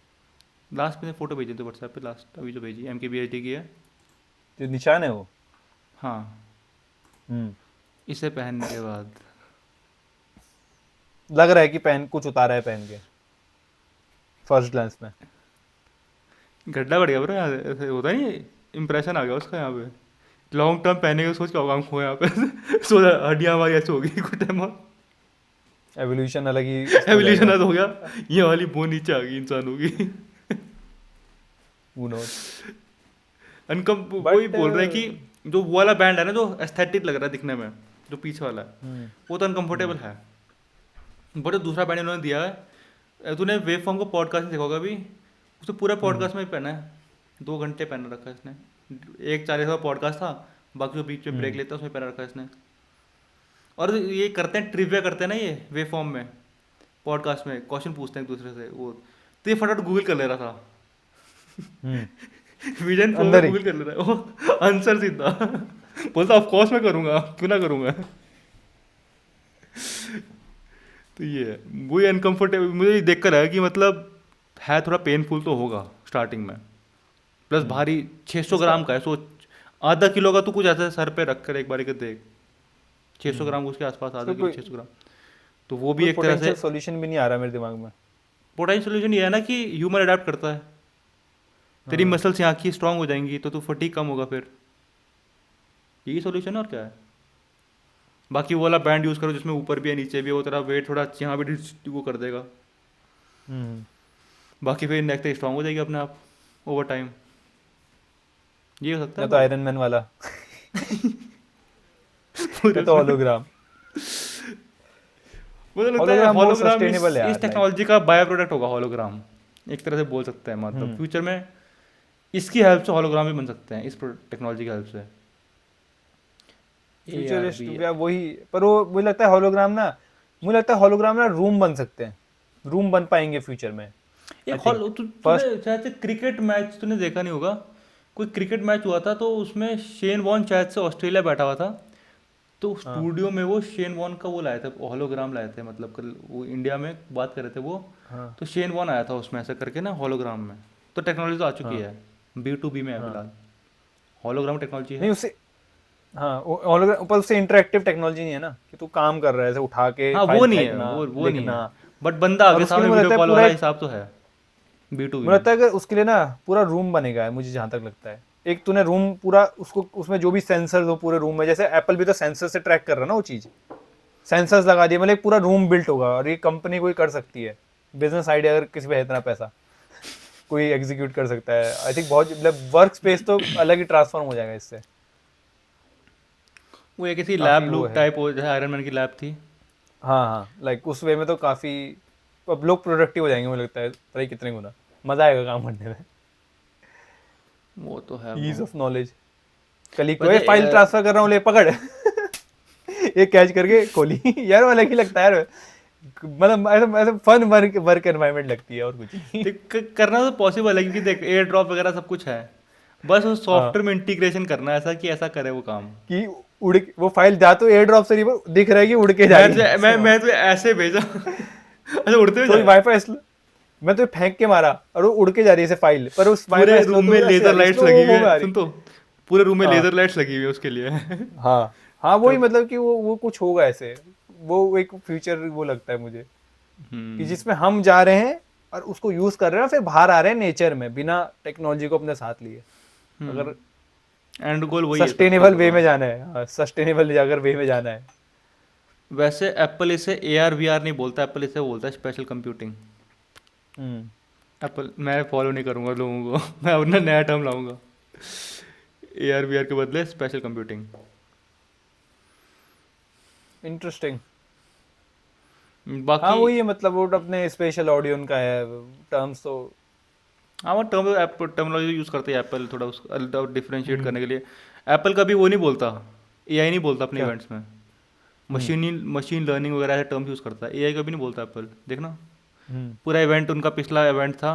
लास्ट में फ़ोटो भेजी थी व्हाट्सएप पे, लास्ट अभी जो भेजी एम की बेटी की है। जो निशान है वो। हाँ, हम्म। इसे पहनने के बाद लग रहा है कि पहन कुछ उतारा है पहन के, फर्स्ट ग्लांस में। गड्ढा बढ़ गया ब्रो, यहाँ से ऐसे होता नहीं, इंप्रेशन आ गया उसका यहाँ पे। लॉन्ग टर्म पहने के सोच क्या होगा आंखों यहाँ पे सोचा हड्डियाँ हमारी ऐसे होगी कुछ टाइम बाद। एवोल्यूशन अलग ही उस पे हो एवोल्यूशन जाएगा। हो गया, ये वाली बोन नीचे आ गई इंसानों की। Who knows? अनकम वही बट बोल रहे हैं कि जो वो वाला बैंड है ना, जो एस्थेटिक लग रहा है दिखने में, जो पीछे वाला है, हम्म। वो तो अनकंफर्टेबल है। बट जो दूसरा बैंड इन्होंने दिया है, तूने वेव फॉर्म को पॉडकास्ट में देखा होगा अभी, उसे पूरा हम्म। पॉडकास्ट में ही पहना है, 2 घंटे पहन रखा है इसने। 1:40 का पॉडकास्ट था, बाकी जो बीच में ब्रेक हम्म। लेता है उसमें पहन रखा है इसने। और ये करते हैं, ट्रिविया करते हैं ना ये वे फॉर्म में, पॉडकास्ट में क्वेश्चन पूछते हैं एक दूसरे से वो, तो ये फटाफट गूगल कर ले रहा था। हम्म। विजन प्रो में अंदर ही। गूगल कर ले रहा है वो आंसर सीधा। बोलता ऑफ कोर्स मैं करूंगा, क्यों ना करूंगा। तो ये है, वही अनकंफर्टेबल मुझे ये देख कर है कि मतलब है थोड़ा पेनफुल तो होगा स्टार्टिंग में। प्लस हम्म। भारी 600 इसका ग्राम का है, सोच आधा किलो का तू कुछ ऐसा सर पे रख कर एक बारी के देख, 600 हम्म। ग्राम उसके आसपास, इसका आधा किलो कोई 600 ग्राम। तो वो भी कोई एक तरह से पोटेंशियल सॉल्यूशन भी नहीं आ रहा मेरे दिमाग में। पोटेंशियल सोल्यूशन ये है ना कि ह्यूमन अडेप्ट करता है। तेरी हाँ। मसल्स यहाँ की स्ट्रांग हो जाएंगी तो तू फटीग कम होगा फिर, यही सोल्यूशन है और क्या है। बाकी वो वाला बैंड यूज़ करो जिसमें ऊपर भी है नीचे भी है, वो तेरा वेट थोड़ा यहाँ भी वो कर देगा। हम्म। बाकी फिर नेक तक स्ट्रांग हो जाएगी अपने आप ओवर टाइम। ये हो सकता या है तो भाई। आयरन मैन वाला, या पूरे तो उसमें होलोग्राम। मुझे लगता है होलोग्राम मोर हॉलोग्राम सस्टेनेबल है इस यार लाइक। टेक्नोलॉजी का बाय प्रोडक्ट होगा हॉलोग्राम, एक तरह से बोल सकते हैं। मतलब हम्म। फ्यूचर में इसकी हेल्प से हॉलोग्राम भी बन सकते हैं, इस टेक्नोलॉजी की हेल्प से। ए आर फ्यूचरिस्ट बी। या वही, पर वो मुझे लगता है होलोग्राम ना, मुझे लगता है होलोग्राम ना रूम बन सकते हैं, रूम बन पाएंगे फ्यूचर में। आई एक थिंक हॉल तूने फर्स्ट। शायद से क्रिकेट मैच तूने देखा नहीं होगा, कोई क्रिकेट मैच हुआ था तो उसमें शेन वॉन शायद से ऑस्ट्रेलिया बैठा हुआ था, तो हाँ। स्टूडियो में वो शेन वॉन का वो लाए थे, हॉलोग्राम लाए थे, मतलब कल वो इंडिया में बात कर रहे थे वो। हाँ। तो शेन वॉन आया था उसमें ऐसा करके ना हॉलोग्राम में। तो टेक्नोलॉजी तो आ चुकी हाँ। है, B2B में है हाँ। फिलहाल, हॉलोग्राम टेक्नोलॉजी है। नहीं उससे, हाँ होलोग्राम ऊपर उससे इंटरेक्टिव टेक्नोलॉजी नहीं है ना, कि तू काम कर रहा है ऐसे उठा के हाँ वो फाइल नहीं है, फेंकना, वो नहीं लिखना। है। बट बंदा और आगे उसके लिए सामने मुझे वीडियो लगता है कॉल पूरा वाला एक, हिसाब तो है B2B मुझे में। लगता है कि उसके लिए ना पूरा रूम बनेगा है, मुझे जहाँ तक लगता है। एक तूने रूम पूरा उसको, उसमें जो भी सेंसर्स हो पूरे रूम में, जैसे एप्पल भी तो सेंसर से ट्रैक कर रहा है ना वो चीज़, सेंसर्स लगा दिए, मतलब एक पूरा रूम बिल्ट होगा, और ये कंपनी कोई कर सकती है, बिजनेस आइडिया अगर किसी पे है इतना पैसा, कोई एग्जीक्यूट कर सकता है। आई थिंक बहुत मतलब वर्क स्पेस तो अलग ही ट्रांसफॉर्म हो जाएगा इससे। वो एक ऐसी काफी लैब वो लूप है। टाइप हो जैसे आयरन मैन की लैब थी। हाँ हाँ, लाइक उस वे में तो काफी अब लोग प्रोडक्टिव हो जाएंगे, मुझे लगता है पता ही कितने गुना मजा आएगा काम करने में। वो तो है ईज ब्रो। Of knowledge. कल को वैसे फाइल ट्रांसफर कर रहा हूँ, ले पकड़ ये कैच करके खोली यार, वो अलग ही लगता है यार। मतलब ऐसा ऐसा फन वर्क वर्क एनवायरनमेंट लगती है और कुछ नहीं। करना तो पॉसिबल है क्योंकि देख एयर ड्रॉप वगैरह सब कुछ है। बस उस हाँ, सॉफ्टवेयर में इंटीग्रेशन करना है ऐसा कि ऐसा करे वो काम। कि वो फाइल जा तो एयर ड्रॉप से नहीं, वो दिख रहा है कि उड़ के जा मैं रही है तुझे यहाँ से वहाँ। मैं तुझे ऐसे भेजा अच्छा उड़ते हुए सॉरी जाए। वाईफाई, मैं तो फेंक के मारा और वो उड़ के जा रही है ऐसे फाइल, पर उस पूरे वाईफाई स्लो रूम तो में ऐसे आ लेजर रही है, लाइट्स स्लो लगी हुई मो में आ है, रही। सुन तो। पूरे रूम में हाँ लेजर लाइट्स लगी हुई है उसके लिए हाँ हाँ, वही तब। मतलब कि वो कुछ होगा ऐसे। वो एक फ्यूचर वो लगता है मुझे, कि हम्म। जिसमें हम जा रहे हैं और उसको यूज कर रहे हैं, फिर बाहर आ रहे हैं नेचर में बिना टेक्नोलॉजी को अपने साथ लिए। अगर एंड गोल वही है सब सस्टेनेबल चीज़ों वे का। में जाना है, सस्टेनेबल अगर वे में जाना है। वैसे एप्पल इसे ए आर वी आर नहीं बोलता, एप्पल इसे बोलता है स्पेशल कंप्यूटिंग। हम्म, एप्पल मैं फॉलो नहीं करूंगा लोगों को मैं अपना नया टर्म लाऊंगा। ए आर वी आर के बदले स्पेशल कंप्यूटिंग। इंटरेस्टिंग। हाँ बाकी वही है, मतलब वो अपने स्पेशल ऑडियो उनका है, टर्म्स तो। हाँ वो टर्मिनोलॉजी यूज़ करते हैं एप्पल थोड़ा उस डिफ्रेंशिएट हम्म, करने के लिए। एप्पल कभी वो नहीं बोलता, एआई नहीं बोलता अपने क्या? इवेंट्स में। हम्म मशीन लर्निंग वगैरह ऐसे टर्म्स यूज़ करता है, एआई कभी नहीं बोलता एप्पल, देखना। हम्म पूरा इवेंट उनका पिछला इवेंट था,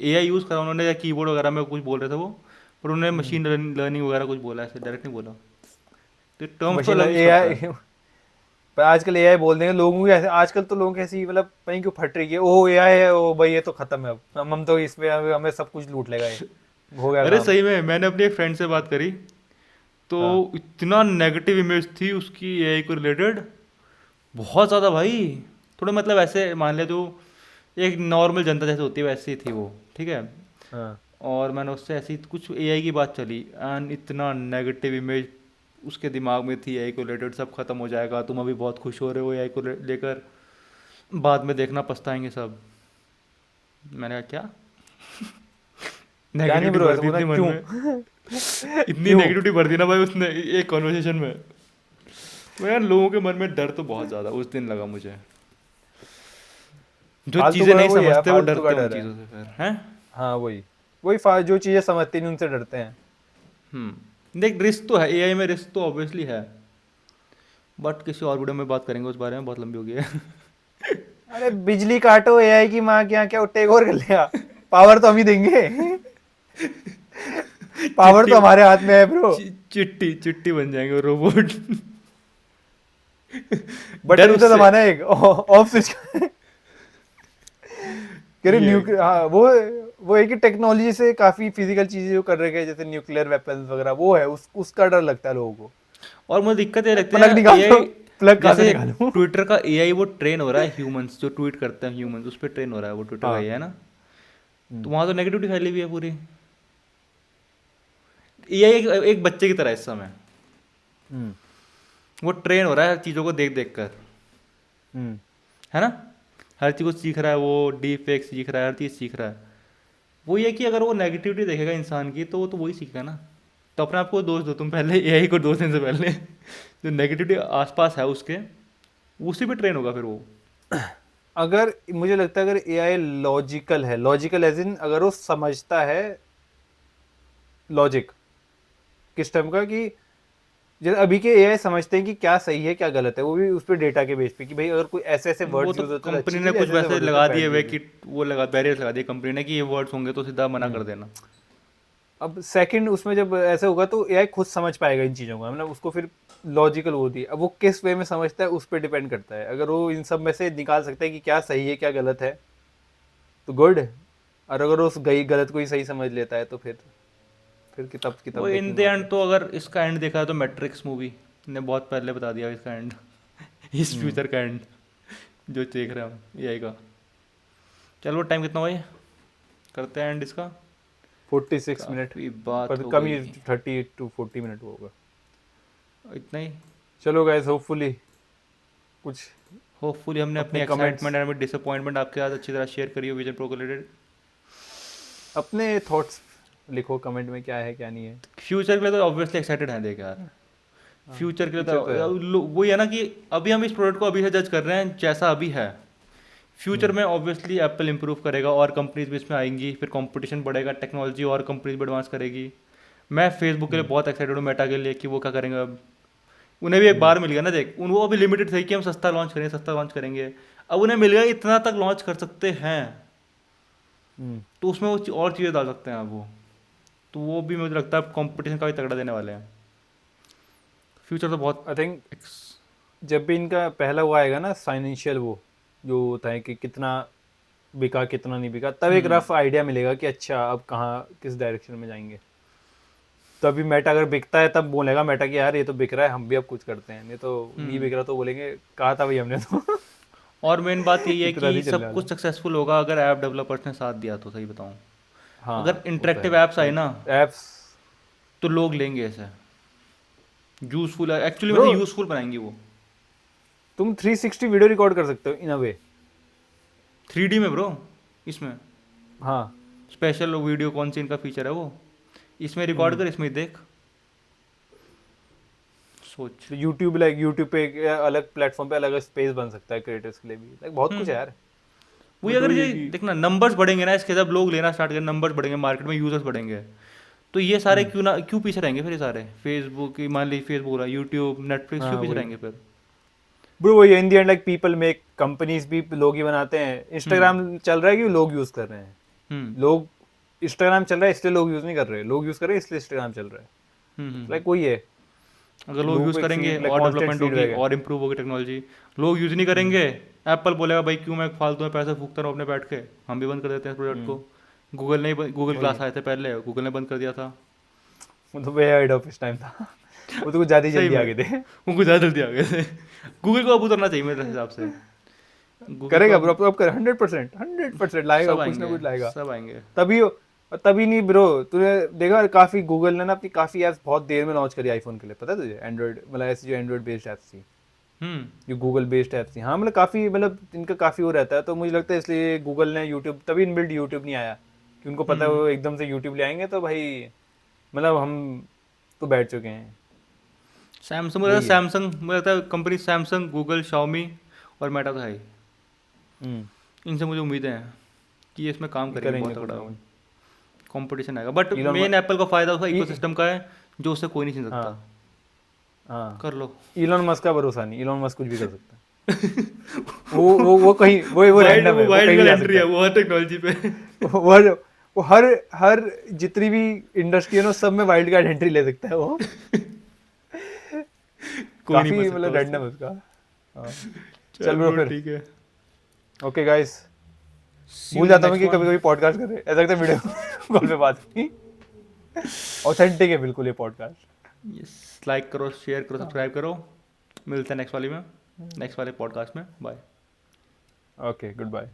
एआई यूज़ करा उन्होंने, या कीबोर्ड वगैरह में कुछ बोल रहे थे वो, पर उन्होंने हम्म। मशीन लर्निंग वगैरह कुछ बोला, ऐसे डायरेक्ट नहीं बोला। तो टर्म्स तो मशीन अलग यूज़ करता एआई है। पर आजकल एआई बोल देंगे लोगों की ऐसे, आजकल तो लोगों की ऐसी मतलब पता नहीं क्यों फट रही है, ओ एआई है, ओ भाई ये तो खत्म है, अब हम तो इसमें हमें सब कुछ लूट लेगा ये, हो गया अरे काम। सही में मैंने अपनी एक फ्रेंड से बात करी, तो हाँ इतना नेगेटिव इमेज थी उसकी एआई को रिलेटेड, बहुत ज़्यादा भाई। थोड़ा मतलब ऐसे मान ले तो एक नॉर्मल जनता जैसे होती है वैसी थी वो, ठीक है। हाँ। और मैंने उससे ऐसी कुछ एआई की बात चली, एंड इतना नेगेटिव इमेज उसके दिमाग में थी एआई को रिलेटेड, सब खत्म हो जाएगा, तुम अभी बहुत खुश हो रहे हो एआई को लेकर, बाद में देखना पछताएंगे सब। मैंने कहा क्या, क्या नहीं नेगेटिविटी ब्रो, भर ऐसा दी बोलना थी मन क्यों? में, इतनी क्यों? नेगेटिविटी भर दी ना भाई उसने एक कॉन्वर्सेशन में। तो यार लोगों के मन में डर तो बहुत ज़्यादा उस दिन लगा मुझे, जो फालतू चीज़ें का नहीं वही है, समझते वो फालतू का डरते हैं उन डर है। चीज़ों से फिर हैं। हाँ वही वही जो चीजें समझती नहीं उनसे डरते हैं। देख रिस्क तो है एआई में, रिस्क तो ऑब्वियसली है, बट किसी और वीडियो में बात करेंगे उस बारे में, बहुत लंबी हो गई है। अरे बिजली काटो, एआई की माँ क्या क्या टेक ओवर कर लेगा, पावर तो हम ही देंगे। पावर चिट्टी तो हमारे हाथ में है ब्रो। चिट्टी चिट्टी बन जाएंगे रोबोट। डर बटन ही तो उससे। दबाना है एक, ऑफ स्विच। कह रहे ये है। न्यूक्लियर, हाँ वो एक ही टेक्नोलॉजी से काफी फिजिकल चीजें जो कर रहे हैं, जैसे न्यूक्लियर वेपन्स वगैरह, वो है उसका डर लगता है लोगों को। और मुझे दिक्कत ये लगती है प्लग ना निकाल दो, एआई, प्लग कहाँ से जैसे निकालूं? ट्विटर का एआई वो ट्रेन हो रहा है ह्यूमंस, जो ट्वीट करते हैं ह्यूमंस उस पर ट्रेन हो रहा है वो ट्विटर का हाँ। एआई है ना। तो हम्म वहाँ तो नेगेटिविटी फैली हुई है पूरी। एआई एक बच्चे की तरह है इस समय, हम्म वो ट्रेन हो रहा है चीज़ों को देख देख कर, हम्म है ना। हर चीज़ को सीख रहा है वो, डीप फेक सीख रहा है, हर चीज़ सीख रहा है। वो ये कि अगर वो नेगेटिविटी देखेगा इंसान की तो वो तो वही सीखेगा ना। तो अपने आप को दोष दो तुम पहले, एआई को दोष देने से पहले जो नेगेटिविटी आसपास है उसके, उसी पे ट्रेन होगा फिर वो। अगर मुझे लगता है अगर एआई लॉजिकल है, लॉजिकल एज इन अगर वो समझता है लॉजिक किस टाइम का, कि जैसे अभी के एआई समझते हैं कि क्या सही है क्या गलत है, वो भी उस पर डेटा के बेस पे, कि भाई अगर कोई ऐसे ऐसे वो वर्ड्स तो यूज होते हैं तो कंपनी अच्छी ने चीज है, कुछ ऐसे ऐसे वैसे वर्ड होते हैं लगा बैड दिए हुए चीज है। कि वो लगा बैरियर्स लगा दिए कंपनी ने कि ये वर्ड्स होंगे तो सीधा मना कर हम्म देना। अब सेकंड उसमें जब ऐसे होगा तो एआई खुद समझ पाएगा इन चीज़ों को, मतलब उसको फिर लॉजिकल होती है, अब वो किस वे में समझता है उस पर डिपेंड करता है। अगर वो इन सब में से निकाल सकता है कि क्या सही है क्या गलत है तो गुड, और अगर वो उस गई गलत को ही सही समझ लेता है तो फिर किताब वो किताब देखने इन की द बात एंड है। तो अगर इसका एंड देखा तो मैट्रिक्स मूवी ने बहुत पहले बता दिया इसका एंड। इस हम्म फ्यूचर का एंड जो देख रहे हैं हम एआई का। चलो टाइम कितना हुआ ये, करते हैं एंड इसका। 46 मिनट, काफ़ी बात पर हो कम गई, ही 30 to 40 मिनट होगा। इतना ही। चलो गाइस, होपफुली कुछ होपफुली हमने अपनी अपने कमेंट्स, एक्साइटमेंट एंड डिसअपॉइंटमेंट आपके साथ अच्छी तरह शेयर करी हो विजन प्रो को रिलेटेड। अपने थॉट्स लिखो कमेंट में, क्या है क्या नहीं है। फ्यूचर के लिए तो ऑब्वियसली एक्साइटेड हैं देख यार, फ्यूचर के लिए future तो है। वही है ना कि अभी हम इस प्रोडक्ट को अभी से जज कर रहे हैं जैसा अभी है। फ्यूचर में ऑब्वियसली एप्पल इंप्रूव करेगा और कंपनीज भी इसमें आएंगी, फिर कंपटीशन बढ़ेगा, टेक्नोलॉजी और कंपनीज भी एडवांस करेगी। मैं फेसबुक के लिए बहुत एक्साइटेड हूँ, मेटा के लिए, कि वो क्या करेंगे अब। उन्हें भी एक बार मिल गया ना, देख उन वो अभी लिमिटेड थे कि हम सस्ता लॉन्च करेंगे, सस्ता लॉन्च करेंगे। अब उन्हें मिल गया इतना तक लॉन्च कर सकते हैं, तो उसमें वो और चीज़ें डाल सकते हैं अब वो। तो वो भी मुझे लगता है कंपटीशन का भी तगड़ा देने वाले हैं। फ्यूचर तो बहुत आई थिंक जब भी इनका पहला वो आएगा ना फाइनेंशियल, वो जो होता है कि कितना बिका कितना नहीं बिका, तब एक रफ आइडिया मिलेगा कि अच्छा अब कहाँ किस डायरेक्शन में जाएंगे। तो अभी मेटा अगर बिकता है तब बोलेगा मेटा कि यार ये तो बिक रहा है, हम भी अब कुछ करते हैं, नहीं तो नहीं बिक रहा तो बोलेंगे कहा था भाई हमने तो। और मेन बात यही है इस तरह कि नहीं चलने सब कुछ वाला। सक्सेसफुल होगा अगर ऐप डेवलपर्स ने साथ दिया, तो सही बताऊं। हाँ अगर वो तो इंटरेक्टिव है, एप्स आए ना एप्स। तो लोग लेंगे ऐसे। यूजफुल एक्चुअली ब्रो मतलब यूजफुल बनाएंगे वो। तुम 360 वीडियो रिकॉर्ड कर सकते हो इन अ वे। 3D में ब्रो, इसमें हाँ। स्पेशल वीडियो कौन सी इनका फीचर है वो, इसमें रिकॉर्ड कर, इसमें देख, सोच। तो यूट्यूब पे एक अलग प्लेटफॉर्म पे अलग स्पेस बन सकता है क्रिएटर्स के लिए भी, लाइक बहुत कुछ है यार। वही बट अगर वही है ये कि देखना नंबर्स बढ़ेंगे ना इसके, जब लोग लेना स्टार्ट करें, नंबर्स बढ़ेंगे, मार्केट में यूजर्स बढ़ेंगे, तो ये सारे क्यों पीछे रहेंगे फिर। ये सारे फेसबुक, मान ली फेसबुक रहा, यूट्यूब, नेटफ्लिक्स, हाँ क्यों पीछे वही रहेंगे फिर। ब्रो, वही in the end like people make companies भी लोग ही बनाते हैं। इंस्टाग्राम चल रहा है कि लोग यूज कर रहे हैं। हम्म लोग इंस्टाग्राम चल रहा है इसलिए लोग यूज नहीं कर रहे, लोग यूज कर रहे हैं इसलिए इंस्टाग्राम चल रहा है। लाइक वही है, अगर लोग लोगों यूज़ को एक करेंगे फीड लाइक और कांस्टेंट डेवलपमेंट होगी फीडबैक है। और इम्प्रूव होगी टेक्नोलॉजी। लोग यूज़ नहीं करेंगे, एप्पल बोलेगा भाई क्यों मैं फालतू में पैसे फूकता रहूँ अपने बैठ के, हम भी बंद कर देते हैं प्रोडक्ट को। गूगल वही ग्लास आए थे पहले, गूगल ने बंद कर दिया था। वो तो वे हेड ऑफ इस टाइम था। वो तो कुछ ज्यादा ही सही जल्दी में आगे थे। उनको ज़्यादा जल्दी आ गए थे। गूगल को अब उतरना चाहिए मेरे हिसाब से। गूगल को करेगा अब ब्रो, अब कर 100% लाएगा, सब कुछ ना आएंगे, कुछ लाएगा। सब आएंगे। तभी तभी नहीं ब्रो, तूने देखा काफी गूगल ने ना अपनी काफी एप्स बहुत देर में लॉन्च करी आईफोन के लिए, पता है तुझे? एंड्रॉइड मतलब ऐसी जो एंड्रॉइड बेस्ड एप्स थी, जो गूगल बेस्ड एप्स थी, हाँ मतलब काफी, मतलब इनका काफी वो रहता है। तो मुझे लगता है इसलिए गूगल ने यूट्यूब, तभी इनबिल्ट यूट्यूब नहीं आया कि उनको पता है वो एकदम से यूट्यूब ले आएंगे तो भाई मतलब हम तो बैठ चुके हैं। सैमसंग, वही है। मुझे लगता है कंपनी सैमसंग, गूगल, शाओमी और मेटा तो है ही। इनसे मुझे उम्मीदें हैं कि ये इसमें काम करेंगे करेंगे बहुत कुछ तगड़ा। ना कुछ। कंपटीशन आएगा, बट इलॉन मेन एप्पल का फायदा उसका इ- इकोसिस्टम का है, जो उससे कोई नहीं छीन सकता। हाँ हाँ। कर लो। इलॉन मस्क का भरोसा नहीं, इलॉन मस्क कुछ भी कर सकता है। वो कहीं वो रैंडम है, वो वाइल्ड कहीं भी कार्ड जा एंट्री सकता है है। वो हर टेक्नोलॉजी पे। वो हर वो हर हर जितनी भी इंडस्ट्री है ना सब में वाइल्ड कार्ड एंट्री ले सकता है वो। कोई नहीं काफी बच सकता मतलब उससे। रैंडम है उसका। हाँ। चल चल ब्रो ब्रो फिर, ठीक है, ओके गाइस। सी यू भूल इन द जाता हूँ नेक्स्ट कि कभी वन। कभी पॉडकास्ट कर रहे हैं, ऐसा लगता है वीडियो कॉल पे बात हुई। ऑथेंटिक है बिल्कुल ये पॉडकास्ट। यस, लाइक करो, शेयर करो, सब्सक्राइब करो। मिलते हैं नेक्स्ट वाले में, नेक्स्ट वाले पॉडकास्ट में। बाय। Okay, good bye.